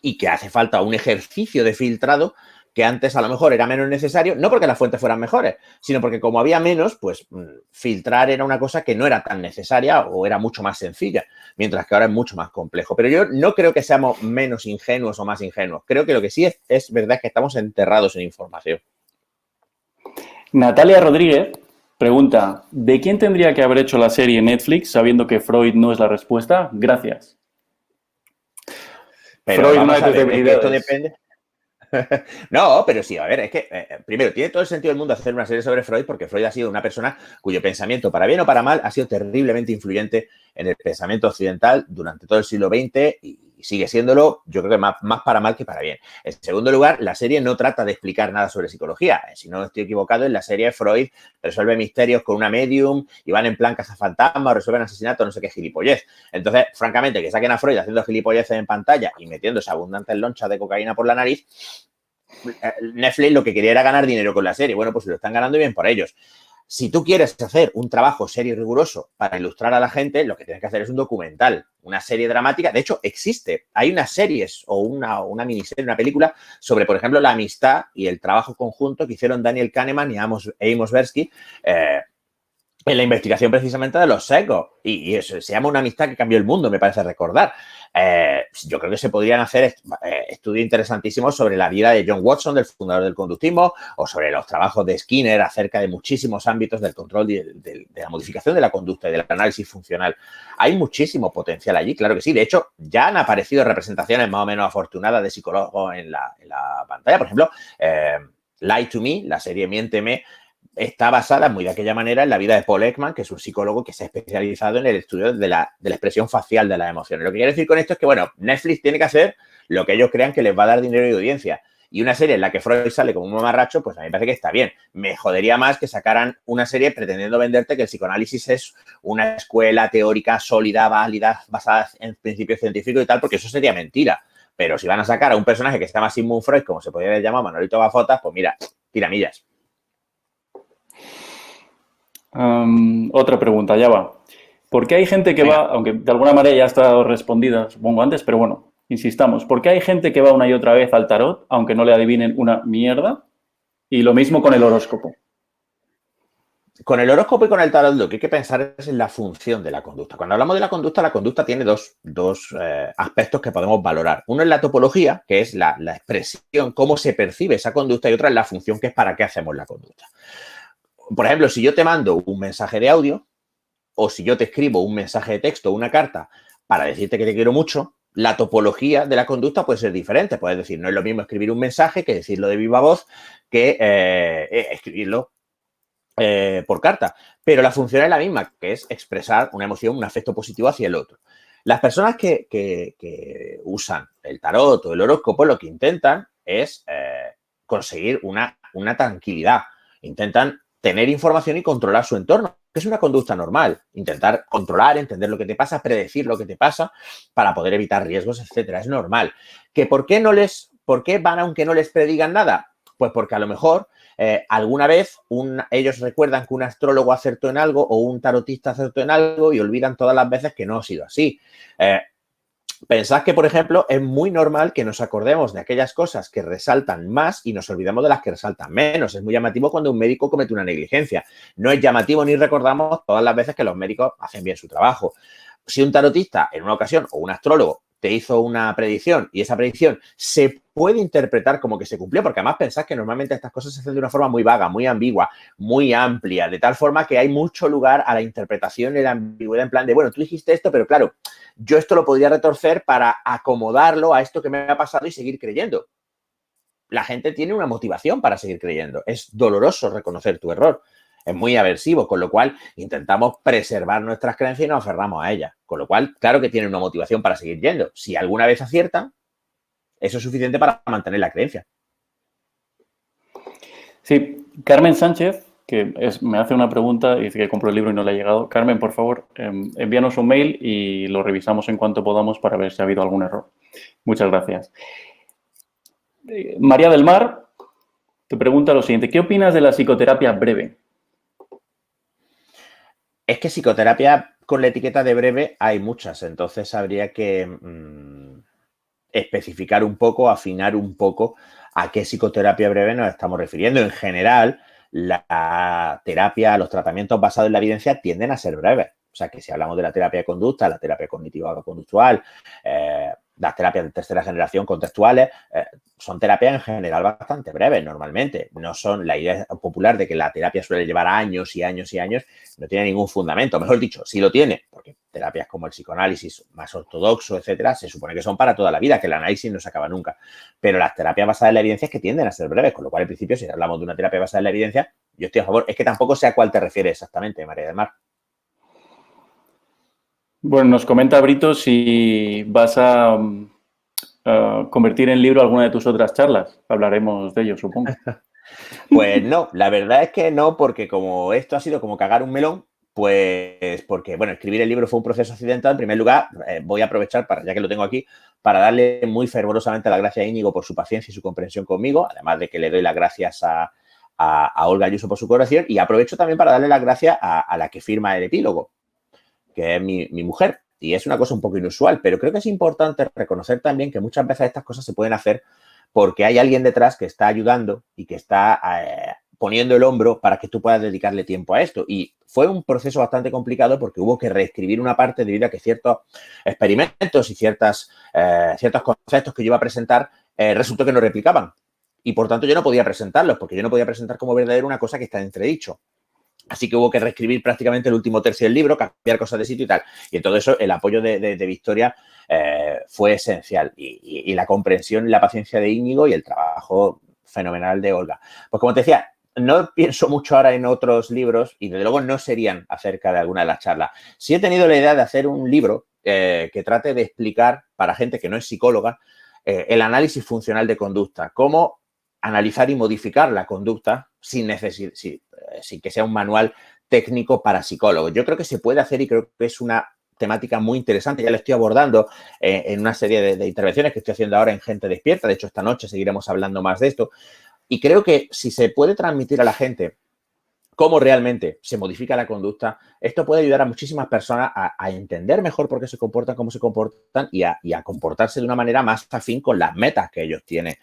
y que hace falta un ejercicio de filtrado que antes a lo mejor era menos necesario, no porque las fuentes fueran mejores, sino porque como había menos, pues filtrar era una cosa que no era tan necesaria o era mucho más sencilla, mientras que ahora es mucho más complejo. Pero yo no creo que seamos menos ingenuos o más ingenuos. Creo que lo que sí es verdad es que estamos enterrados en información. Natalia Rodríguez pregunta, ¿de quién tendría que haber hecho la serie Netflix sabiendo que Freud no es la respuesta? Gracias. Pero Freud vamos no a es ver, es que esto debilidades. depende... No, pero sí, a ver, es que primero, tiene todo el sentido del mundo hacer una serie sobre Freud porque Freud ha sido una persona cuyo pensamiento, para bien o para mal, ha sido terriblemente influyente en el pensamiento occidental durante todo el siglo XX y sigue siéndolo, yo creo que más para mal que para bien. En segundo lugar, la serie no trata de explicar nada sobre psicología. Si no estoy equivocado, en la serie Freud resuelve misterios con una medium y van en plan cazafantasma o resuelven asesinatos, no sé qué gilipollez. Entonces, francamente, que saquen a Freud haciendo gilipolleces en pantalla y metiéndose abundantes lonchas de cocaína por la nariz, Netflix lo que quería era ganar dinero con la serie. Bueno, pues lo están ganando bien por ellos. Si tú quieres hacer un trabajo serio y riguroso para ilustrar a la gente, lo que tienes que hacer es un documental, una serie dramática. De hecho, existe. Hay unas series o una miniserie, una película sobre, por ejemplo, la amistad y el trabajo conjunto que hicieron Daniel Kahneman y Amos Tversky en la investigación precisamente de los sesgos. Y eso se llama Una amistad que cambió el mundo, me parece recordar. Yo creo que se podrían hacer estudios interesantísimos sobre la vida de John Watson, del fundador del conductismo, o sobre los trabajos de Skinner acerca de muchísimos ámbitos del control de la modificación de la conducta y del análisis funcional. Hay muchísimo potencial allí, claro que sí. De hecho, ya han aparecido representaciones más o menos afortunadas de psicólogos en la pantalla. Por ejemplo, Lie to Me, la serie Miénteme, está basada muy de aquella manera en la vida de Paul Ekman, que es un psicólogo que se ha especializado en el estudio de la expresión facial de las emociones. Lo que quiero decir con esto es que, bueno, Netflix tiene que hacer lo que ellos crean que les va a dar dinero y audiencia. Y una serie en la que Freud sale como un mamarracho, pues a mí me parece que está bien. Me jodería más que sacaran una serie pretendiendo venderte que el psicoanálisis es una escuela teórica sólida, válida, basada en principios científicos y tal, porque eso sería mentira. Pero si van a sacar a un personaje que se llama Sigmund Freud, como se podría llamar Manolito Bafotas, pues mira, tiramillas. Otra pregunta, ya va. ¿Por qué hay gente que Venga. va, aunque de alguna manera ya ha estado respondida, supongo antes, pero bueno, insistamos, ¿por qué hay gente que va una y otra vez al tarot, aunque no le adivinen una mierda? Y lo mismo con el horóscopo. Con el horóscopo y con el tarot lo que hay que pensar es en la función de la conducta. Cuando hablamos de la conducta tiene dos aspectos que podemos valorar. Uno es la topología, que es la expresión, cómo se percibe esa conducta, y otra es la función, que es para qué hacemos la conducta. Por ejemplo, si yo te mando un mensaje de audio o si yo te escribo un mensaje de texto o una carta para decirte que te quiero mucho, la topología de la conducta puede ser diferente. Puedes decir, no es lo mismo escribir un mensaje que decirlo de viva voz que escribirlo por carta. Pero la función es la misma, que es expresar una emoción, un afecto positivo hacia el otro. Las personas que usan el tarot o el horóscopo lo que intentan es conseguir una tranquilidad. Intentan tener información y controlar su entorno, que es una conducta normal. Intentar controlar, entender lo que te pasa, predecir lo que te pasa para poder evitar riesgos, etcétera. Es normal. ¿Por qué van aunque no les predigan nada? Pues porque a lo mejor alguna vez ellos recuerdan que un astrólogo acertó en algo o un tarotista acertó en algo y olvidan todas las veces que no ha sido así. Pensad que, por ejemplo, es muy normal que nos acordemos de aquellas cosas que resaltan más y nos olvidamos de las que resaltan menos. Es muy llamativo cuando un médico comete una negligencia. No es llamativo ni recordamos todas las veces que los médicos hacen bien su trabajo. Si un tarotista en una ocasión o un astrólogo te hizo una predicción y esa predicción se puede interpretar como que se cumplió, porque además pensad que normalmente estas cosas se hacen de una forma muy vaga, muy ambigua, muy amplia, de tal forma que hay mucho lugar a la interpretación y la ambigüedad en plan de, bueno, tú dijiste esto, pero claro, yo esto lo podría retorcer para acomodarlo a esto que me ha pasado y seguir creyendo. La gente tiene una motivación para seguir creyendo. Es doloroso reconocer tu error. Es muy aversivo, con lo cual intentamos preservar nuestras creencias y nos aferramos a ellas. Con lo cual, claro que tienen una motivación para seguir yendo. Si alguna vez aciertan, eso es suficiente para mantener la creencia. Sí, Carmen Sánchez, me hace una pregunta y dice que compró el libro y no le ha llegado. Carmen, por favor, envíanos un mail y lo revisamos en cuanto podamos para ver si ha habido algún error. Muchas gracias. María del Mar te pregunta lo siguiente. ¿Qué opinas de la psicoterapia breve? Es que psicoterapia con la etiqueta de breve hay muchas, entonces habría que especificar un poco, afinar un poco a qué psicoterapia breve nos estamos refiriendo. En general, la terapia, los tratamientos basados en la evidencia tienden a ser breves. O sea, que si hablamos de la terapia de conducta, la terapia cognitiva-conductual, las terapias de tercera generación contextuales, son terapias en general bastante breves normalmente. No son la idea popular de que la terapia suele llevar años y años y años, no tiene ningún fundamento. Mejor dicho, sí lo tiene, porque terapias como el psicoanálisis más ortodoxo, etcétera, se supone que son para toda la vida, que el análisis no se acaba nunca. Pero las terapias basadas en la evidencia es que tienden a ser breves, con lo cual, en principio, si hablamos de una terapia basada en la evidencia, yo estoy a favor. Es que tampoco sé a cuál te refieres exactamente, María del Mar. Bueno, nos comenta Brito si vas a convertir en libro alguna de tus otras charlas. Hablaremos de ello, supongo. Pues no, la verdad es que no, porque como esto ha sido como cagar un melón, pues porque, bueno, escribir el libro fue un proceso accidental. En primer lugar, voy a aprovechar, ya que lo tengo aquí, para darle muy fervorosamente las gracias a Íñigo por su paciencia y su comprensión conmigo, además de que le doy las gracias a Olga Ayuso por su colaboración, y aprovecho también para darle las gracias a la que firma el epílogo, que es mi mujer. Y es una cosa un poco inusual, pero creo que es importante reconocer también que muchas veces estas cosas se pueden hacer porque hay alguien detrás que está ayudando y que está poniendo el hombro para que tú puedas dedicarle tiempo a esto. Y fue un proceso bastante complicado porque hubo que reescribir una parte debido a que ciertos experimentos y ciertos conceptos que yo iba a presentar resultó que no replicaban. Y por tanto yo no podía presentarlos, porque yo no podía presentar como verdadero una cosa que está en entredicho. Así que hubo que reescribir prácticamente el último tercio del libro, cambiar cosas de sitio y tal. Y en todo eso el apoyo de Victoria fue esencial. Y la comprensión y la paciencia de Íñigo y el trabajo fenomenal de Olga. Pues como te decía, no pienso mucho ahora en otros libros y desde luego no serían acerca de alguna de las charlas. Sí he tenido la idea de hacer un libro que trate de explicar para gente que no es psicóloga el análisis funcional de conducta. Cómo analizar y modificar la conducta sin que sea un manual técnico para psicólogos. Yo creo que se puede hacer y creo que es una temática muy interesante. Ya lo estoy abordando en una serie de intervenciones que estoy haciendo ahora en Gente Despierta. De hecho, esta noche seguiremos hablando más de esto. Y creo que si se puede transmitir a la gente cómo realmente se modifica la conducta, esto puede ayudar a muchísimas personas a entender mejor por qué se comportan, cómo se comportan y a comportarse de una manera más afín con las metas que ellos tienen.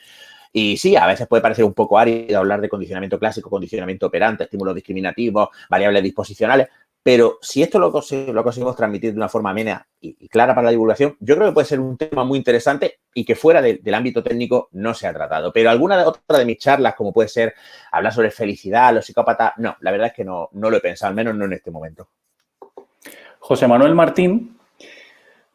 Y sí, a veces puede parecer un poco árido hablar de condicionamiento clásico, condicionamiento operante, estímulos discriminativos, variables disposicionales, pero si esto lo conseguimos transmitir de una forma amena y clara para la divulgación, yo creo que puede ser un tema muy interesante y que fuera del ámbito técnico no se ha tratado. Pero otra de mis charlas, como puede ser hablar sobre felicidad, los psicópatas, no, la verdad es que no lo he pensado, al menos no en este momento. José Manuel Martín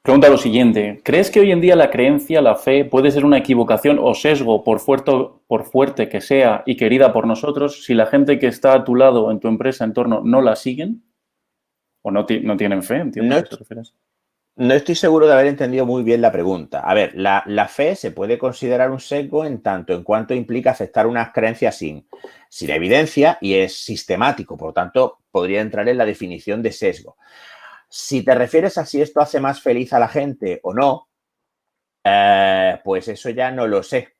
pregunta lo siguiente. ¿Crees que hoy en día la creencia, la fe, puede ser una equivocación o sesgo por fuerte que sea y querida por nosotros si la gente que está a tu lado, en tu empresa, entorno, no la siguen? ¿O no tienen fe? ¿Entiendes a qué te refieres? No estoy seguro de haber entendido muy bien la pregunta. A ver, la fe se puede considerar un sesgo en tanto en cuanto implica aceptar unas creencias sin evidencia y es sistemático, por lo tanto, podría entrar en la definición de sesgo. Si te refieres a si esto hace más feliz a la gente o no, pues eso ya no lo sé.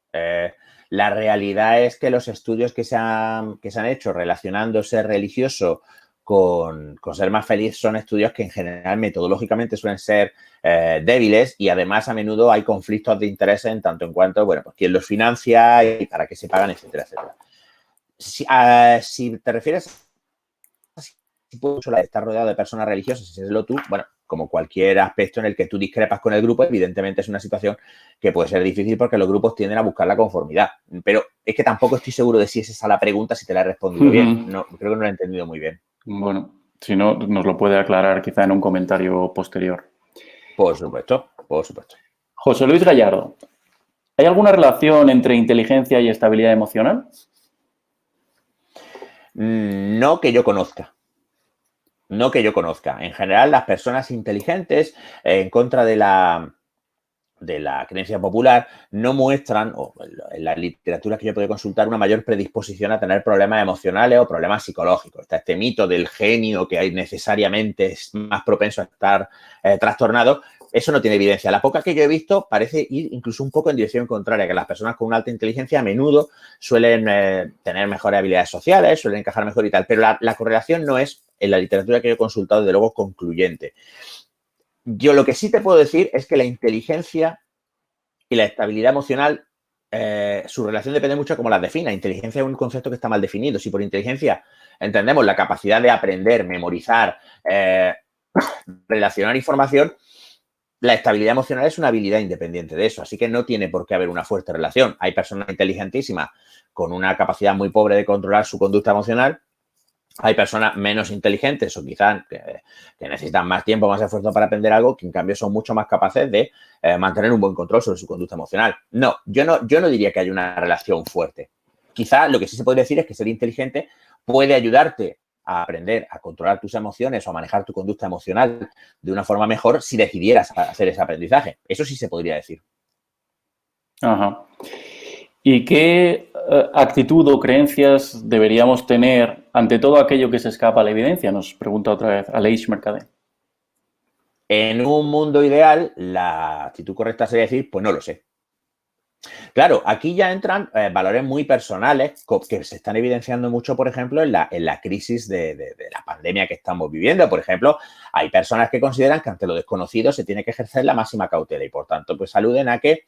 La realidad es que los estudios que se han hecho relacionando ser religioso con ser más feliz son estudios que en general metodológicamente suelen ser débiles y además a menudo hay conflictos de interés en tanto en cuanto, bueno, pues quién los financia y para qué se pagan, etcétera, etcétera. Si te refieres a si puedo estar rodeado de personas religiosas, si es lo tú, bueno, como cualquier aspecto en el que tú discrepas con el grupo, evidentemente es una situación que puede ser difícil porque los grupos tienden a buscar la conformidad. Pero es que tampoco estoy seguro de si es esa la pregunta, si te la he respondido bien. No, creo que no la he entendido muy bien. Bueno, si no, nos lo puede aclarar quizá en un comentario posterior. Por supuesto, por supuesto. José Luis Gallardo, ¿hay alguna relación entre inteligencia y estabilidad emocional? No que yo conozca. No que yo conozca. En general, las personas inteligentes, en contra de la creencia popular, no muestran, o en la literatura que yo puedo consultar, una mayor predisposición a tener problemas emocionales o problemas psicológicos. Está este mito del genio que hay necesariamente es más propenso a estar trastornado. Eso no tiene evidencia. La poca que yo he visto parece ir incluso un poco en dirección contraria, que las personas con una alta inteligencia a menudo suelen tener mejores habilidades sociales, suelen encajar mejor y tal, pero la correlación no es, en la literatura que yo he consultado, desde luego, concluyente. Yo lo que sí te puedo decir es que la inteligencia y la estabilidad emocional, su relación depende mucho de cómo las defina. Inteligencia es un concepto que está mal definido. Si por inteligencia entendemos la capacidad de aprender, memorizar, relacionar información, la estabilidad emocional es una habilidad independiente de eso, así que no tiene por qué haber una fuerte relación. Hay personas inteligentísimas con una capacidad muy pobre de controlar su conducta emocional. Hay personas menos inteligentes o quizás que necesitan más tiempo, más esfuerzo para aprender algo, que en cambio son mucho más capaces de mantener un buen control sobre su conducta emocional. No, yo no diría que haya una relación fuerte. Quizás lo que sí se podría decir es que ser inteligente puede ayudarte a aprender a controlar tus emociones o a manejar tu conducta emocional de una forma mejor si decidieras hacer ese aprendizaje. Eso sí se podría decir. Ajá. ¿Y qué actitud o creencias deberíamos tener ante todo aquello que se escapa a la evidencia? Nos pregunta otra vez Aleix Mercader. En un mundo ideal, la actitud correcta sería decir, pues no lo sé. Claro, aquí ya entran valores muy personales que se están evidenciando mucho, por ejemplo, en la crisis de la pandemia que estamos viviendo. Por ejemplo, hay personas que consideran que ante lo desconocido se tiene que ejercer la máxima cautela y, por tanto, pues aluden a que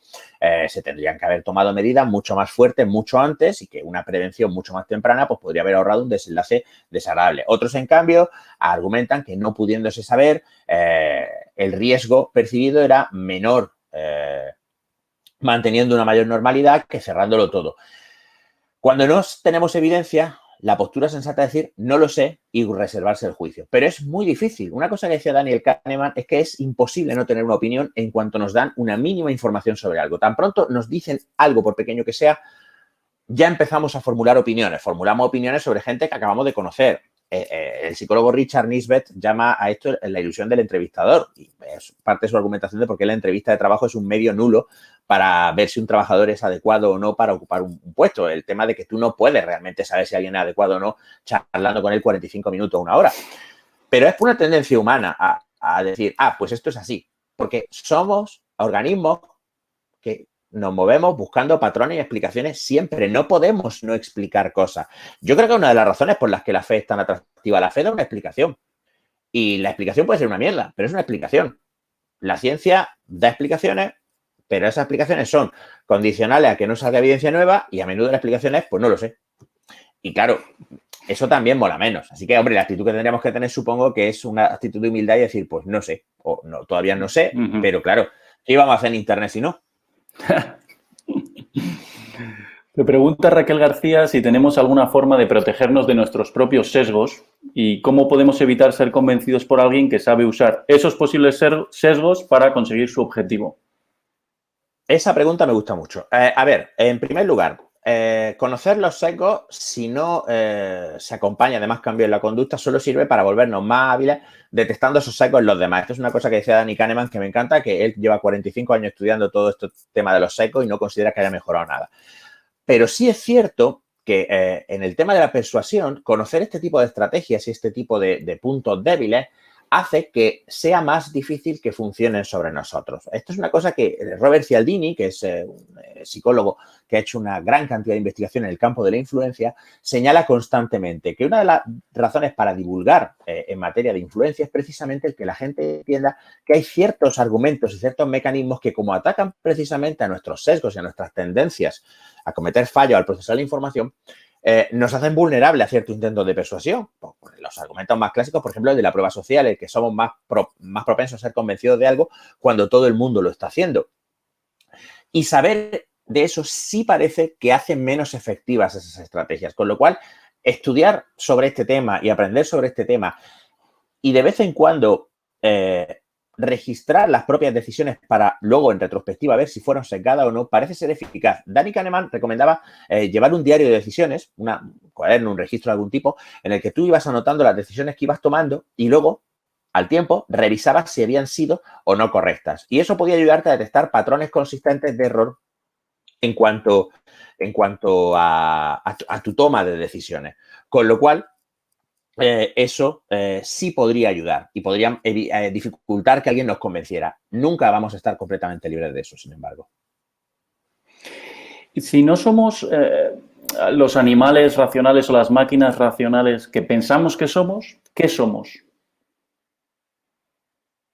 se tendrían que haber tomado medidas mucho más fuertes, mucho antes y que una prevención mucho más temprana pues podría haber ahorrado un desenlace desagradable. Otros, en cambio, argumentan que no pudiéndose saber, el riesgo percibido era menor, manteniendo una mayor normalidad que cerrándolo todo. Cuando no tenemos evidencia, la postura sensata es decir, no lo sé y reservarse el juicio. Pero es muy difícil. Una cosa que decía Daniel Kahneman es que es imposible no tener una opinión en cuanto nos dan una mínima información sobre algo. Tan pronto nos dicen algo, por pequeño que sea, ya empezamos a formular opiniones. Formulamos opiniones sobre gente que acabamos de conocer. El psicólogo Richard Nisbett llama a esto la ilusión del entrevistador. Y es parte de su argumentación de por qué la entrevista de trabajo es un medio nulo para ver si un trabajador es adecuado o no para ocupar un puesto. El tema de que tú no puedes realmente saber si alguien es adecuado o no charlando con él 45 minutos o una hora. Pero es una tendencia humana a decir, pues esto es así. Porque somos organismos que nos movemos buscando patrones y explicaciones siempre. No podemos no explicar cosas. Yo creo que una de las razones por las que la fe es tan atractiva, la fe da una explicación. Y la explicación puede ser una mierda, pero es una explicación. La ciencia da explicaciones, pero esas explicaciones son condicionales a que no salga evidencia nueva y a menudo las explicaciones, pues no lo sé. Y claro, eso también mola menos. Así que, hombre, la actitud que tendríamos que tener supongo que es una actitud de humildad y decir, pues no sé, o no, todavía no sé, pero claro, ¿qué íbamos a hacer en Internet si no? Me pregunta Raquel García si tenemos alguna forma de protegernos de nuestros propios sesgos y cómo podemos evitar ser convencidos por alguien que sabe usar esos posibles sesgos para conseguir su objetivo. Esa pregunta me gusta mucho. A ver, en primer lugar, conocer los sesgos, si no se acompaña de más cambios en la conducta, solo sirve para volvernos más hábiles detectando esos sesgos en los demás. Esto es una cosa que decía Danny Kahneman, que me encanta, que él lleva 45 años estudiando todo este tema de los sesgos y no considera que haya mejorado nada. Pero sí es cierto que en el tema de la persuasión, conocer este tipo de estrategias y este tipo de puntos débiles hace que sea más difícil que funcionen sobre nosotros. Esto es una cosa que Robert Cialdini, que es un psicólogo que ha hecho una gran cantidad de investigación en el campo de la influencia, señala constantemente que una de las razones para divulgar en materia de influencia es precisamente el que la gente entienda que hay ciertos argumentos y ciertos mecanismos que, como atacan precisamente a nuestros sesgos y a nuestras tendencias a cometer fallos al procesar la información, nos hacen vulnerables a ciertos intentos de persuasión. Los argumentos más clásicos, por ejemplo, el de la prueba social, el que somos más propensos a ser convencidos de algo cuando todo el mundo lo está haciendo. Y saber de eso sí parece que hacen menos efectivas esas estrategias. Con lo cual, estudiar sobre este tema y aprender sobre este tema y de vez en cuando registrar las propias decisiones para luego, en retrospectiva, ver si fueron sesgadas o no, parece ser eficaz. Danny Kahneman recomendaba llevar un diario de decisiones, un cuaderno, un registro de algún tipo, en el que tú ibas anotando las decisiones que ibas tomando y luego, al tiempo, revisabas si habían sido o no correctas. Y eso podía ayudarte a detectar patrones consistentes de error en cuanto a tu toma de decisiones. Con lo cual, eso sí podría ayudar y podría dificultar que alguien nos convenciera. Nunca vamos a estar completamente libres de eso, sin embargo. Si no somos los animales racionales o las máquinas racionales que pensamos que somos, ¿qué somos?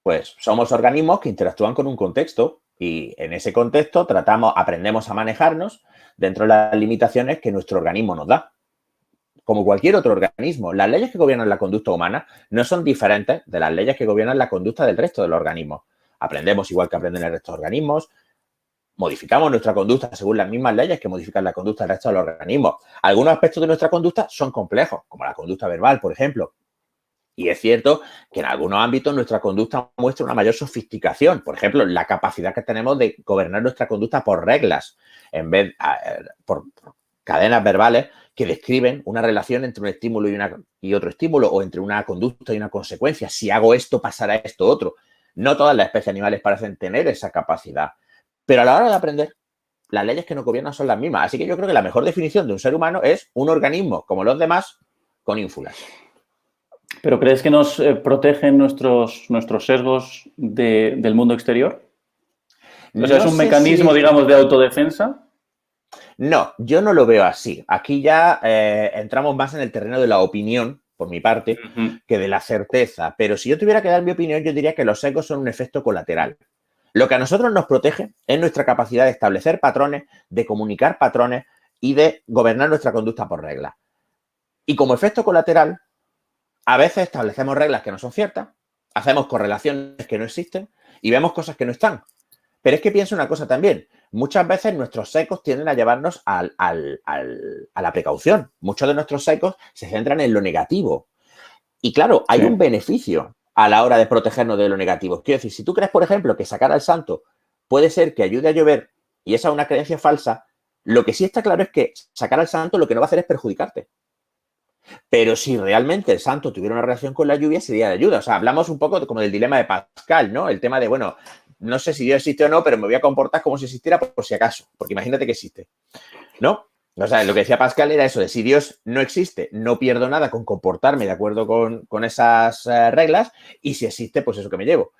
Pues somos organismos que interactúan con un contexto y en ese contexto aprendemos a manejarnos dentro de las limitaciones que nuestro organismo nos da. Como cualquier otro organismo, las leyes que gobiernan la conducta humana no son diferentes de las leyes que gobiernan la conducta del resto de los organismos. Aprendemos igual que aprenden el resto de los organismos, modificamos nuestra conducta según las mismas leyes que modifican la conducta del resto de los organismos. Algunos aspectos de nuestra conducta son complejos, como la conducta verbal, por ejemplo. Y es cierto que en algunos ámbitos nuestra conducta muestra una mayor sofisticación. Por ejemplo, la capacidad que tenemos de gobernar nuestra conducta por reglas, en vez por cadenas verbales que describen una relación entre un estímulo y otro estímulo, o entre una conducta y una consecuencia. Si hago esto, pasará esto otro. No todas las especies animales parecen tener esa capacidad. Pero a la hora de aprender, las leyes que nos gobiernan son las mismas. Así que yo creo que la mejor definición de un ser humano es un organismo como los demás con ínfulas. ¿Pero crees que nos protegen nuestros sesgos del mundo exterior? O sea, ¿es un mecanismo, digamos, de autodefensa? No, yo no lo veo así. Aquí ya entramos más en el terreno de la opinión, por mi parte, que de la certeza. Pero si yo tuviera que dar mi opinión, yo diría que los sesgos son un efecto colateral. Lo que a nosotros nos protege es nuestra capacidad de establecer patrones, de comunicar patrones y de gobernar nuestra conducta por reglas. Y como efecto colateral, a veces establecemos reglas que no son ciertas, hacemos correlaciones que no existen y vemos cosas que no están. Pero es que pienso una cosa también. Muchas veces nuestros sesgos tienden a llevarnos a la precaución. Muchos de nuestros sesgos se centran en lo negativo. Y claro, hay un beneficio a la hora de protegernos de lo negativo. Quiero decir, si tú crees, por ejemplo, que sacar al santo puede ser que ayude a llover y esa es una creencia falsa, lo que sí está claro es que sacar al santo lo que no va a hacer es perjudicarte. Pero si realmente el santo tuviera una relación con la lluvia, sería de ayuda. O sea, hablamos un poco como del dilema de Pascal, ¿no? El tema de, bueno, no sé si Dios existe o no, pero me voy a comportar como si existiera por si acaso, porque imagínate que existe, ¿no? O sea, lo que decía Pascal era eso, de si Dios no existe, no pierdo nada con comportarme de acuerdo con esas reglas, y si existe, pues eso que me llevo.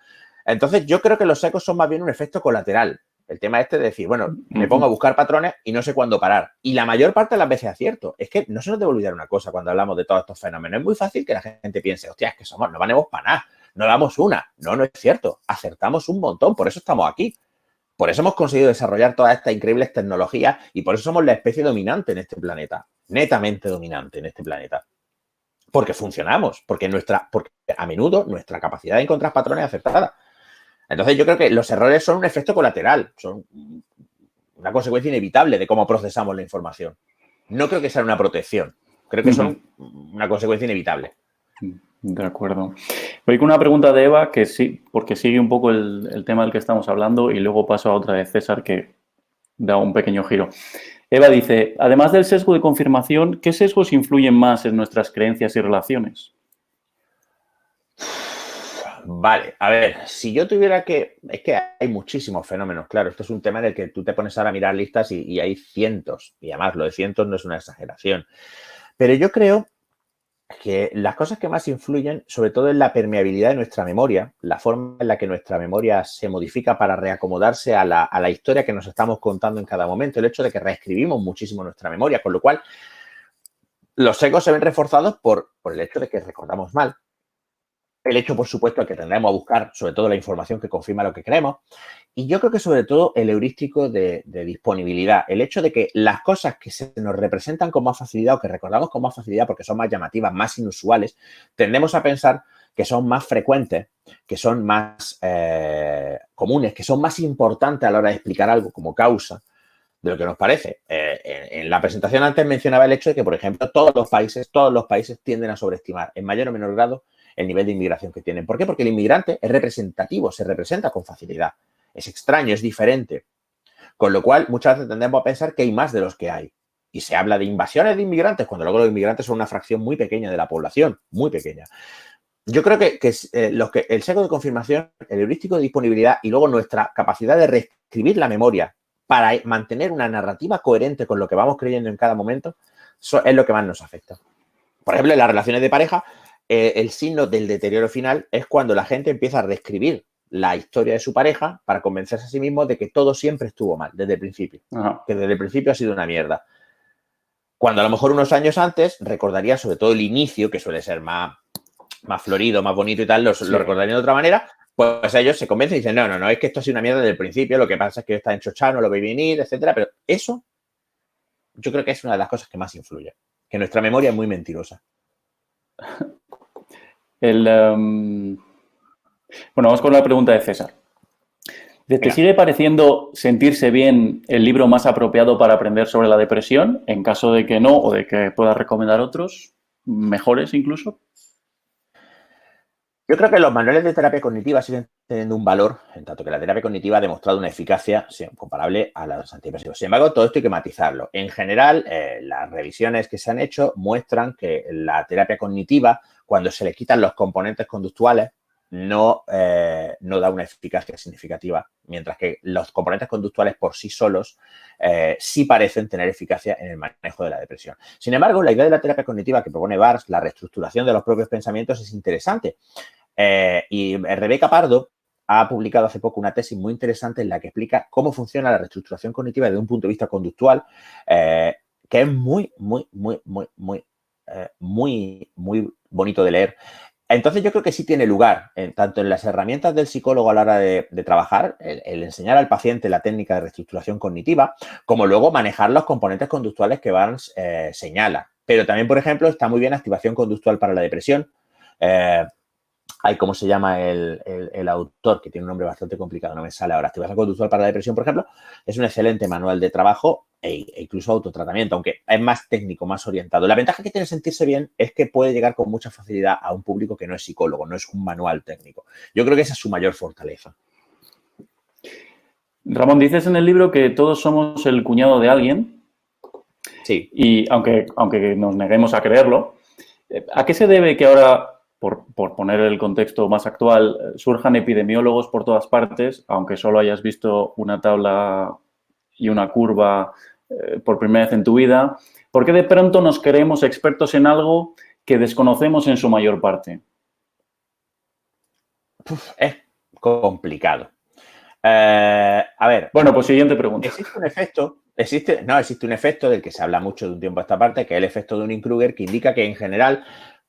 Entonces, yo creo que los sesgos son más bien un efecto colateral. El tema este de decir, bueno, me pongo a buscar patrones y no sé cuándo parar. Y la mayor parte de las veces acierto. Es que no se nos debe olvidar una cosa cuando hablamos de todos estos fenómenos. Es muy fácil que la gente piense, hostia, es que no valemos para nada. No damos una. No, no es cierto. Acertamos un montón. Por eso estamos aquí. Por eso hemos conseguido desarrollar todas estas increíbles tecnologías y por eso somos la especie dominante en este planeta. Netamente dominante en este planeta. Porque funcionamos. Porque a menudo nuestra capacidad de encontrar patrones es acertada. Entonces, yo creo que los errores son un efecto colateral, son una consecuencia inevitable de cómo procesamos la información. No creo que sea una protección, creo que son una consecuencia inevitable. De acuerdo. Voy con una pregunta de Eva, que sí, porque sigue un poco el tema del que estamos hablando y luego paso a otra de César que da un pequeño giro. Eva dice, además del sesgo de confirmación, ¿qué sesgos influyen más en nuestras creencias y relaciones? Vale, a ver, si yo tuviera que... Es que hay muchísimos fenómenos, claro. Esto es un tema en el que tú te pones ahora a mirar listas y hay cientos. Y además, lo de cientos no es una exageración. Pero yo creo que las cosas que más influyen, sobre todo en la permeabilidad de nuestra memoria, la forma en la que nuestra memoria se modifica para reacomodarse a la historia que nos estamos contando en cada momento, el hecho de que reescribimos muchísimo nuestra memoria, con lo cual los sesgos se ven reforzados por el hecho de que recordamos mal. El hecho, por supuesto, de que tendremos a buscar sobre todo la información que confirma lo que creemos. Y yo creo que sobre todo el heurístico de disponibilidad. El hecho de que las cosas que se nos representan con más facilidad o que recordamos con más facilidad porque son más llamativas, más inusuales, tendemos a pensar que son más frecuentes, que son más comunes, que son más importantes a la hora de explicar algo como causa de lo que nos parece. En la presentación antes mencionaba el hecho de que, por ejemplo, todos los países tienden a sobreestimar en mayor o menor grado el nivel de inmigración que tienen. ¿Por qué? Porque el inmigrante es representativo, se representa con facilidad. Es extraño, es diferente. Con lo cual, muchas veces tendemos a pensar que hay más de los que hay. Y se habla de invasiones de inmigrantes, cuando luego los inmigrantes son una fracción muy pequeña de la población, muy pequeña. Yo creo que el sesgo de confirmación, el heurístico de disponibilidad y luego nuestra capacidad de reescribir la memoria para mantener una narrativa coherente con lo que vamos creyendo en cada momento, es lo que más nos afecta. Por ejemplo, en las relaciones de pareja, el signo del deterioro final es cuando la gente empieza a reescribir la historia de su pareja para convencerse a sí mismo de que todo siempre estuvo mal desde el principio. Ajá. Que desde el principio ha sido una mierda. Cuando a lo mejor unos años antes recordaría sobre todo el inicio, que suele ser más florido, más bonito y tal, lo recordarían de otra manera, pues ellos se convencen y dicen, no, es que esto ha sido una mierda desde el principio, lo que pasa es que está enchochado, no lo veis venir, etcétera. Pero eso yo creo que es una de las cosas que más influye, que nuestra memoria es muy mentirosa. Bueno, vamos con la pregunta de César. ¿Te sigue pareciendo Sentirse bien el libro más apropiado para aprender sobre la depresión? En caso de que no, o de que puedas recomendar otros, mejores incluso. Yo creo que los manuales de terapia cognitiva siguen teniendo un valor, en tanto que la terapia cognitiva ha demostrado una eficacia comparable a los antidepresivos. Sin embargo, todo esto hay que matizarlo. En general, las revisiones que se han hecho muestran que la terapia cognitiva, cuando se le quitan los componentes conductuales, no da una eficacia significativa, mientras que los componentes conductuales por sí solos sí parecen tener eficacia en el manejo de la depresión. Sin embargo, la idea de la terapia cognitiva que propone Bars, la reestructuración de los propios pensamientos, es interesante. Y Rebeca Pardo ha publicado hace poco una tesis muy interesante en la que explica cómo funciona la reestructuración cognitiva desde un punto de vista conductual, que es muy bonito de leer. Entonces, yo creo que sí tiene lugar, tanto en las herramientas del psicólogo a la hora de trabajar, el enseñar al paciente la técnica de reestructuración cognitiva, como luego manejar los componentes conductuales que Barnes señala. Pero también, por ejemplo, está muy bien activación conductual para la depresión. ¿Cómo se llama el autor? Que tiene un nombre bastante complicado, no me sale ahora. Activación conductual para la depresión, por ejemplo, es un excelente manual de trabajo e incluso autotratamiento, aunque es más técnico, más orientado. La ventaja que tiene Sentirse bien es que puede llegar con mucha facilidad a un público que no es psicólogo, no es un manual técnico. Yo creo que esa es su mayor fortaleza. Ramón, dices en el libro que todos somos el cuñado de alguien. Sí. Y aunque nos neguemos a creerlo, ¿a qué se debe que ahora, por poner el contexto más actual, surjan epidemiólogos por todas partes, aunque solo hayas visto una tabla y una curva por primera vez en tu vida? ¿Por qué de pronto nos creemos expertos en algo que desconocemos en su mayor parte? Es complicado. A ver. Bueno, pues siguiente pregunta. Existe un efecto del que se habla mucho de un tiempo a esta parte, que es el efecto de Dunning-Kruger, que indica que en general,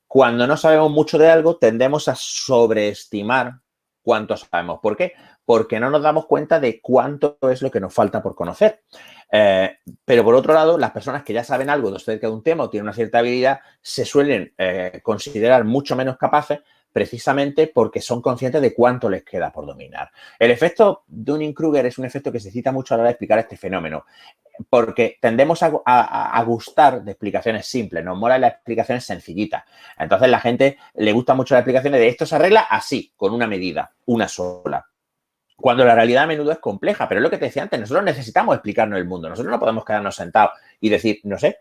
cuando no sabemos mucho de algo, tendemos a sobreestimar cuánto sabemos. ¿Por qué? Porque no nos damos cuenta de cuánto es lo que nos falta por conocer. Pero por otro lado, las personas que ya saben algo acerca de un tema o tienen una cierta habilidad se suelen considerar mucho menos capaces, precisamente porque son conscientes de cuánto les queda por dominar. El efecto Dunning-Kruger es un efecto que se cita mucho a la hora de explicar este fenómeno, porque tendemos a gustar de explicaciones simples, nos molan las explicaciones sencillitas. Entonces, la gente le gusta mucho las explicaciones de esto se arregla así, con una medida, una sola. Cuando la realidad a menudo es compleja, pero es lo que te decía antes, nosotros necesitamos explicarnos el mundo, nosotros no podemos quedarnos sentados y decir, no sé,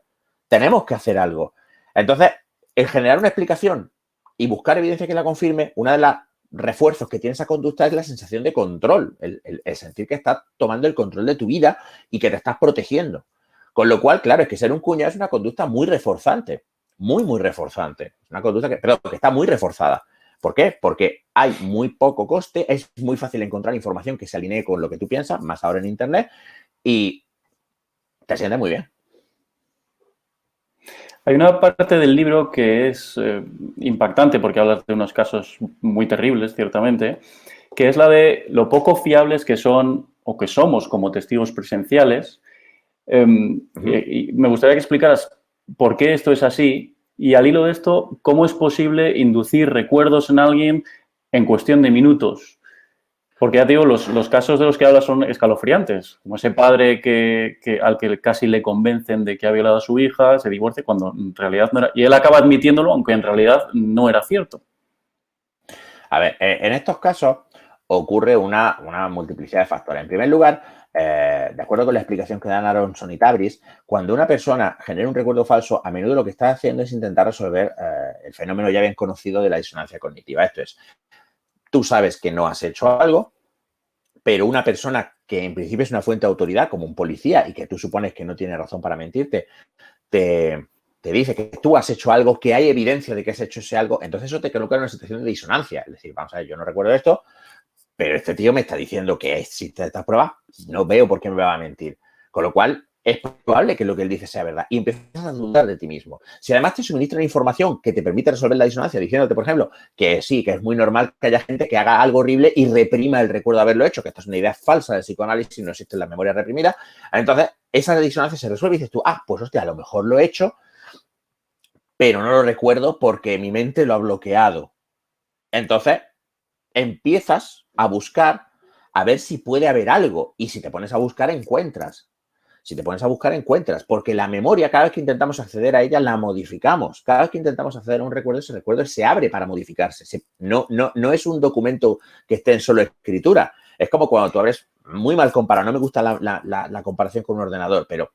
tenemos que hacer algo. Entonces, el generar una explicación y buscar evidencia que la confirme, uno de los refuerzos que tiene esa conducta es la sensación de control, el sentir que estás tomando el control de tu vida y que te estás protegiendo. Con lo cual, claro, es que ser un cuñado es una conducta muy reforzante, muy reforzante. Es una conducta que está muy reforzada. ¿Por qué? Porque hay muy poco coste, es muy fácil encontrar información que se alinee con lo que tú piensas, más ahora en Internet, y te sientes muy bien. Hay una parte del libro que es impactante porque hablas de unos casos muy terribles, ciertamente, que es la de lo poco fiables que son o que somos como testigos presenciales. Y me gustaría que explicaras por qué esto es así y al hilo de esto, cómo es posible inducir recuerdos en alguien en cuestión de minutos. Porque ya te digo, los casos de los que hablas son escalofriantes. Como ese padre al que casi le convencen de que ha violado a su hija, se divorcia cuando en realidad no era. Y él acaba admitiéndolo, aunque en realidad no era cierto. A ver, en estos casos ocurre una multiplicidad de factores. En primer lugar, de acuerdo con la explicación que dan Aronson y Tabris, cuando una persona genera un recuerdo falso, a menudo lo que está haciendo es intentar resolver el fenómeno ya bien conocido de la disonancia cognitiva. Esto es, tú sabes que no has hecho algo, pero una persona que en principio es una fuente de autoridad, como un policía, y que tú supones que no tiene razón para mentirte, te dice que tú has hecho algo, que hay evidencia de que has hecho ese algo, entonces eso te coloca en una situación de disonancia. Es decir, vamos a ver, yo no recuerdo esto, pero este tío me está diciendo que existen estas pruebas, no veo por qué me va a mentir. Con lo cual, es probable que lo que él dice sea verdad y empiezas a dudar de ti mismo. Si además te suministran información que te permite resolver la disonancia, diciéndote, por ejemplo, que sí, que es muy normal que haya gente que haga algo horrible y reprima el recuerdo de haberlo hecho, que esto es una idea falsa del psicoanálisis, no existe la memoria reprimida, entonces esa disonancia se resuelve y dices tú, pues hostia, a lo mejor lo he hecho, pero no lo recuerdo porque mi mente lo ha bloqueado. Entonces, empiezas a buscar a ver si puede haber algo. Y si te pones a buscar, encuentras. Si te pones a buscar, encuentras. Porque la memoria, cada vez que intentamos acceder a ella, la modificamos. Cada vez que intentamos acceder a un recuerdo, ese recuerdo se abre para modificarse. No es un documento que esté en solo escritura. Es como cuando tú abres, muy mal comparado, no me gusta la comparación con un ordenador, pero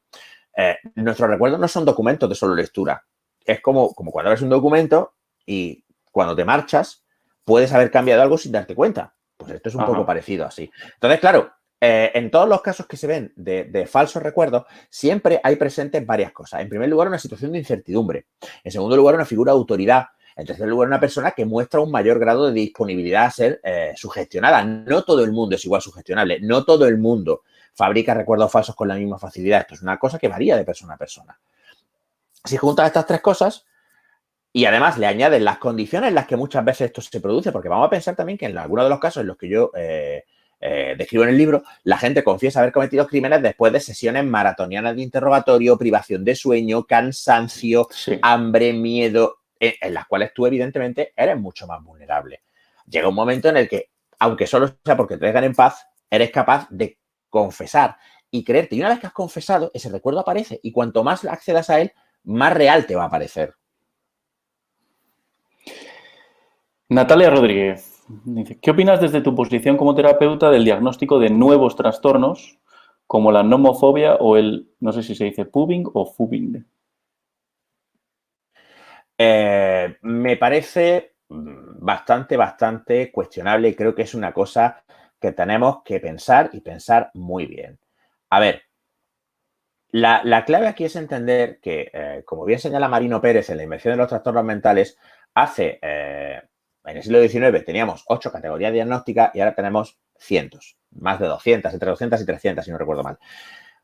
nuestros recuerdos no son documentos de solo lectura. Es como cuando abres un documento y cuando te marchas, puedes haber cambiado algo sin darte cuenta. Pues esto es un poco parecido así. Entonces, claro, en todos los casos que se ven de falsos recuerdos, siempre hay presentes varias cosas. En primer lugar, una situación de incertidumbre. En segundo lugar, una figura de autoridad. En tercer lugar, una persona que muestra un mayor grado de disponibilidad a ser sugestionada. No todo el mundo es igual sugestionable. No todo el mundo fabrica recuerdos falsos con la misma facilidad. Esto es una cosa que varía de persona a persona. Si juntas estas tres cosas y además le añades las condiciones en las que muchas veces esto se produce, porque vamos a pensar también que en algunos de los casos en los que yo describo en el libro, la gente confiesa haber cometido crímenes después de sesiones maratonianas de interrogatorio, privación de sueño, cansancio, hambre, miedo, en las cuales tú evidentemente eres mucho más vulnerable. Llega un momento en el que, aunque solo sea porque te dejan en paz, eres capaz de confesar y creerte. Y una vez que has confesado, ese recuerdo aparece y cuanto más accedas a él, más real te va a parecer. Natalia Rodríguez dice, ¿qué opinas desde tu posición como terapeuta del diagnóstico de nuevos trastornos como la nomofobia o el, no sé si se dice pubbing o fubbing? Me parece bastante cuestionable y creo que es una cosa que tenemos que pensar y pensar muy bien. A ver, la clave aquí es entender que, como bien señala Marino Pérez en la invención de los trastornos mentales, en el siglo XIX teníamos 8 categorías diagnósticas y ahora tenemos cientos, más de 200, entre 200 y 300, si no recuerdo mal.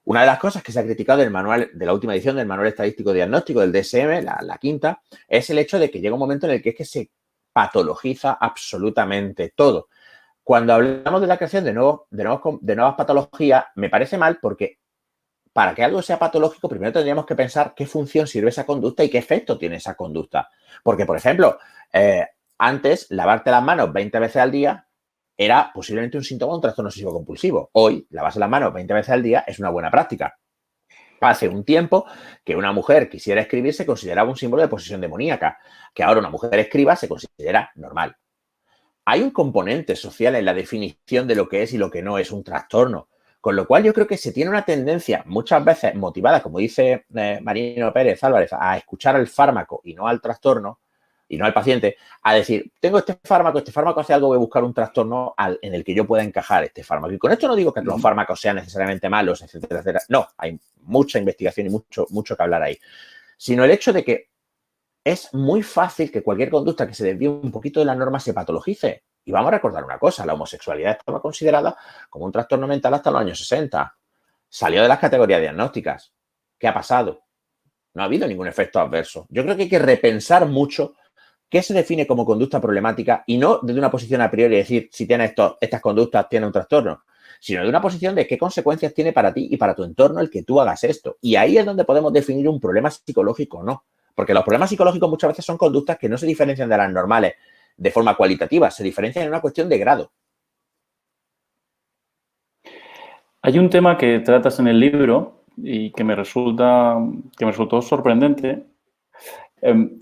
Una de las cosas que se ha criticado del manual, de la última edición del Manual Estadístico Diagnóstico, del DSM, la quinta, es el hecho de que llega un momento en el que es que se patologiza absolutamente todo. Cuando hablamos de la creación de nuevas patologías, me parece mal porque para que algo sea patológico, primero tendríamos que pensar qué función sirve esa conducta y qué efecto tiene esa conducta. Porque, por ejemplo, antes, lavarte las manos 20 veces al día era posiblemente un síntoma de un trastorno obsesivo compulsivo. Hoy, lavarse las manos 20 veces al día es una buena práctica. Hace un tiempo que una mujer quisiera escribir se consideraba un símbolo de posesión demoníaca. Que ahora una mujer escriba se considera normal. hay un componente social en la definición de lo que es y lo que no es un trastorno. Con lo cual yo creo que se tiene una tendencia muchas veces motivada, como dice Marino Pérez Álvarez, a escuchar al fármaco y no al trastorno, y no al paciente, a decir, tengo este fármaco hace algo, voy a buscar un trastorno en el que yo pueda encajar este fármaco. Y con esto no digo que los fármacos sean necesariamente malos, etcétera, etcétera. No, hay mucha investigación y mucho que hablar ahí. Sino el hecho de que es muy fácil que cualquier conducta que se desvíe un poquito de la norma se patologice. Y vamos a recordar una cosa, la homosexualidad estaba considerada como un trastorno mental hasta los años 60. Salió de las categorías diagnósticas. ¿Qué ha pasado? No ha habido ningún efecto adverso. Yo creo que hay que repensar mucho qué se define como conducta problemática y no desde una posición a priori decir si tiene estas conductas, tiene un trastorno, sino de una posición de qué consecuencias tiene para ti y para tu entorno el que tú hagas esto. Y ahí es donde podemos definir un problema psicológico o no. Porque los problemas psicológicos muchas veces son conductas que no se diferencian de las normales de forma cualitativa, se diferencian en una cuestión de grado. Hay un tema que tratas en el libro y que me resultó sorprendente,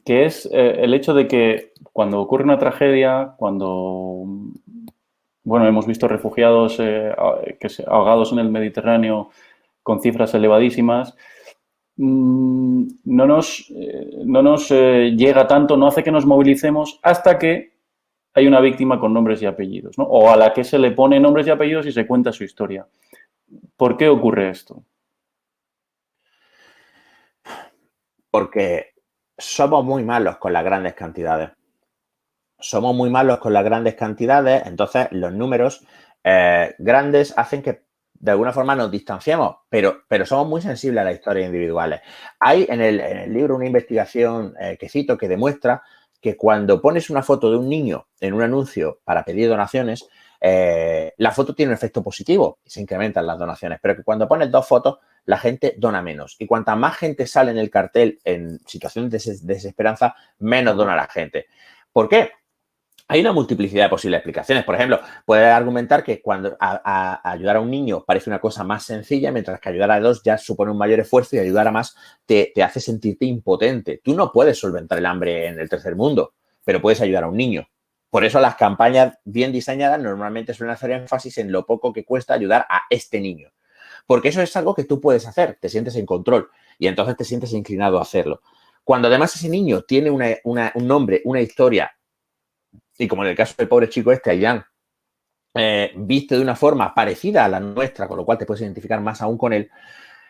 que es el hecho de que cuando ocurre una tragedia, cuando, bueno, hemos visto refugiados ahogados en el Mediterráneo con cifras elevadísimas, no nos llega tanto, no hace que nos movilicemos hasta que hay una víctima con nombres y apellidos, ¿no? O a la que se le pone nombres y apellidos y se cuenta su historia. ¿Por qué ocurre esto? Porque somos muy malos con las grandes cantidades. Somos muy malos con las grandes cantidades, entonces los números grandes hacen que de alguna forma nos distanciemos, pero somos muy sensibles a las historias individuales. Hay en el libro una investigación que cito que demuestra que cuando pones una foto de un niño en un anuncio para pedir donaciones, la foto tiene un efecto positivo y se incrementan las donaciones, pero que cuando pones 2 fotos, la gente dona menos. Y cuanta más gente sale en el cartel en situaciones de desesperanza, menos dona la gente. ¿Por qué? Hay una multiplicidad de posibles explicaciones. Por ejemplo, puedes argumentar que cuando ayudar a un niño parece una cosa más sencilla, mientras que ayudar a 2 ya supone un mayor esfuerzo y ayudar a más te hace sentirte impotente. Tú no puedes solventar el hambre en el tercer mundo, pero puedes ayudar a un niño. Por eso las campañas bien diseñadas normalmente suelen hacer énfasis en lo poco que cuesta ayudar a este niño. Porque eso es algo que tú puedes hacer, te sientes en control y entonces te sientes inclinado a hacerlo. Cuando además ese niño tiene un nombre, una historia, y como en el caso del pobre chico Ayán, viste de una forma parecida a la nuestra, con lo cual te puedes identificar más aún con él,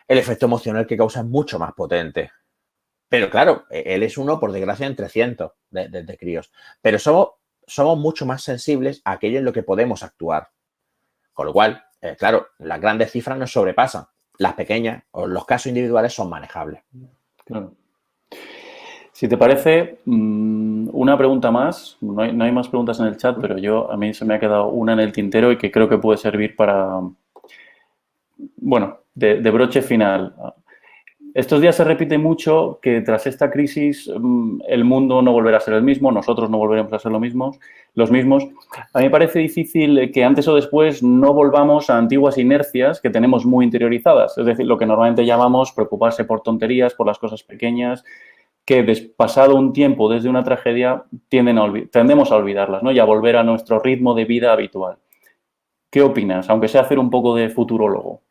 el efecto emocional que causa es mucho más potente. Pero claro, él es uno, por desgracia, entre cientos de críos. Pero somos mucho más sensibles a aquello en lo que podemos actuar. Con lo cual, claro, las grandes cifras nos sobrepasan. Las pequeñas o los casos individuales son manejables. Claro. Si te parece, una pregunta más. No hay más preguntas en el chat, pero a mí se me ha quedado una en el tintero y que creo que puede servir para, bueno, de broche final. Estos días se repite mucho que tras esta crisis el mundo no volverá a ser el mismo, nosotros no volveremos a ser los mismos. A mí me parece difícil que antes o después no volvamos a antiguas inercias que tenemos muy interiorizadas. Es decir, lo que normalmente llamamos preocuparse por tonterías, por las cosas pequeñas, que pasado un tiempo desde una tragedia tendemos a olvidarlas, ¿no? Y a volver a nuestro ritmo de vida habitual. ¿Qué opinas? Aunque sea hacer un poco de futurólogo.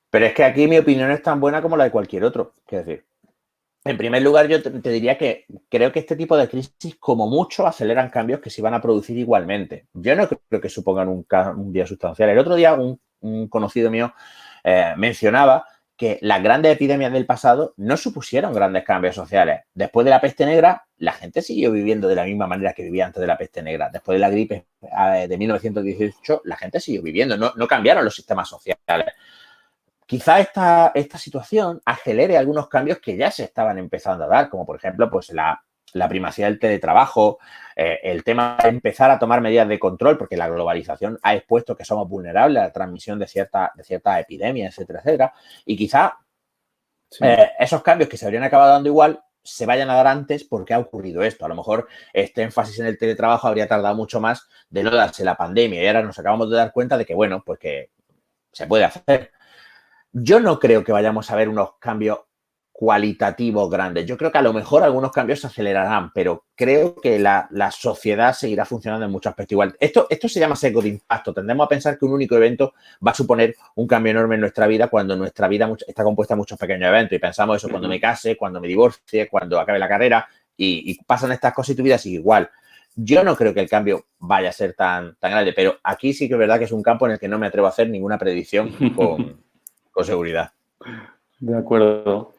Pero es que aquí mi opinión es tan buena como la de cualquier otro. Es decir, en primer lugar, yo te diría que creo que este tipo de crisis, como mucho, aceleran cambios que se van a producir igualmente. Yo no creo que supongan un cambio sustancial. El otro día un conocido mío mencionaba que las grandes epidemias del pasado no supusieron grandes cambios sociales. Después de la peste negra, la gente siguió viviendo de la misma manera que vivía antes de la peste negra. Después de la gripe de 1918, la gente siguió viviendo. No cambiaron los sistemas sociales. Quizá esta situación acelere algunos cambios que ya se estaban empezando a dar, como por ejemplo pues la primacía del teletrabajo, el tema de empezar a tomar medidas de control, porque la globalización ha expuesto que somos vulnerables a la transmisión de ciertas epidemias, etcétera, etcétera. Y quizá esos cambios que se habrían acabado dando igual se vayan a dar antes porque ha ocurrido esto. A lo mejor este énfasis en el teletrabajo habría tardado mucho más de no darse la pandemia y ahora nos acabamos de dar cuenta de que, bueno, pues que se puede hacer. Yo no creo que vayamos a ver unos cambios cualitativos grandes. Yo creo que a lo mejor algunos cambios se acelerarán, pero creo que la sociedad seguirá funcionando en muchos aspectos igual. Esto se llama sesgo de impacto. Tendemos a pensar que un único evento va a suponer un cambio enorme en nuestra vida cuando nuestra vida está compuesta de muchos pequeños eventos. Y pensamos eso cuando me case, cuando me divorcie, cuando acabe la carrera, y pasan estas cosas y tu vida sigue igual. Yo no creo que el cambio vaya a ser tan grande, pero aquí sí que es verdad que es un campo en el que no me atrevo a hacer ninguna predicción con seguridad. De acuerdo.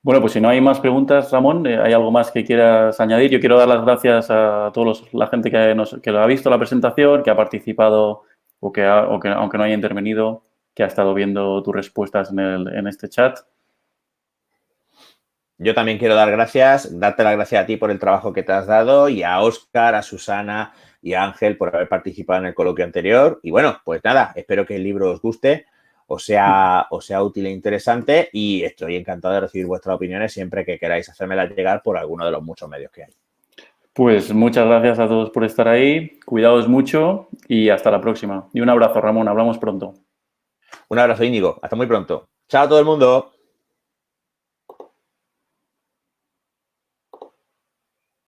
Bueno, pues si no hay más preguntas, Ramón, ¿hay algo más que quieras añadir? Yo quiero dar las gracias a la gente que lo ha visto la presentación, que ha participado o que aunque no haya intervenido, que ha estado viendo tus respuestas en este chat. Yo también quiero darte las gracias a ti por el trabajo que te has dado y a Óscar, a Susana y a Ángel por haber participado en el coloquio anterior. Y bueno, pues nada, espero que el libro os guste, os sea útil e interesante y estoy encantado de recibir vuestras opiniones siempre que queráis hacérmelas llegar por alguno de los muchos medios que hay. Pues muchas gracias a todos por estar ahí, cuidaos mucho y hasta la próxima. Y un abrazo, Ramón, hablamos pronto. Un abrazo, Íñigo, hasta muy pronto. Chao a todo el mundo.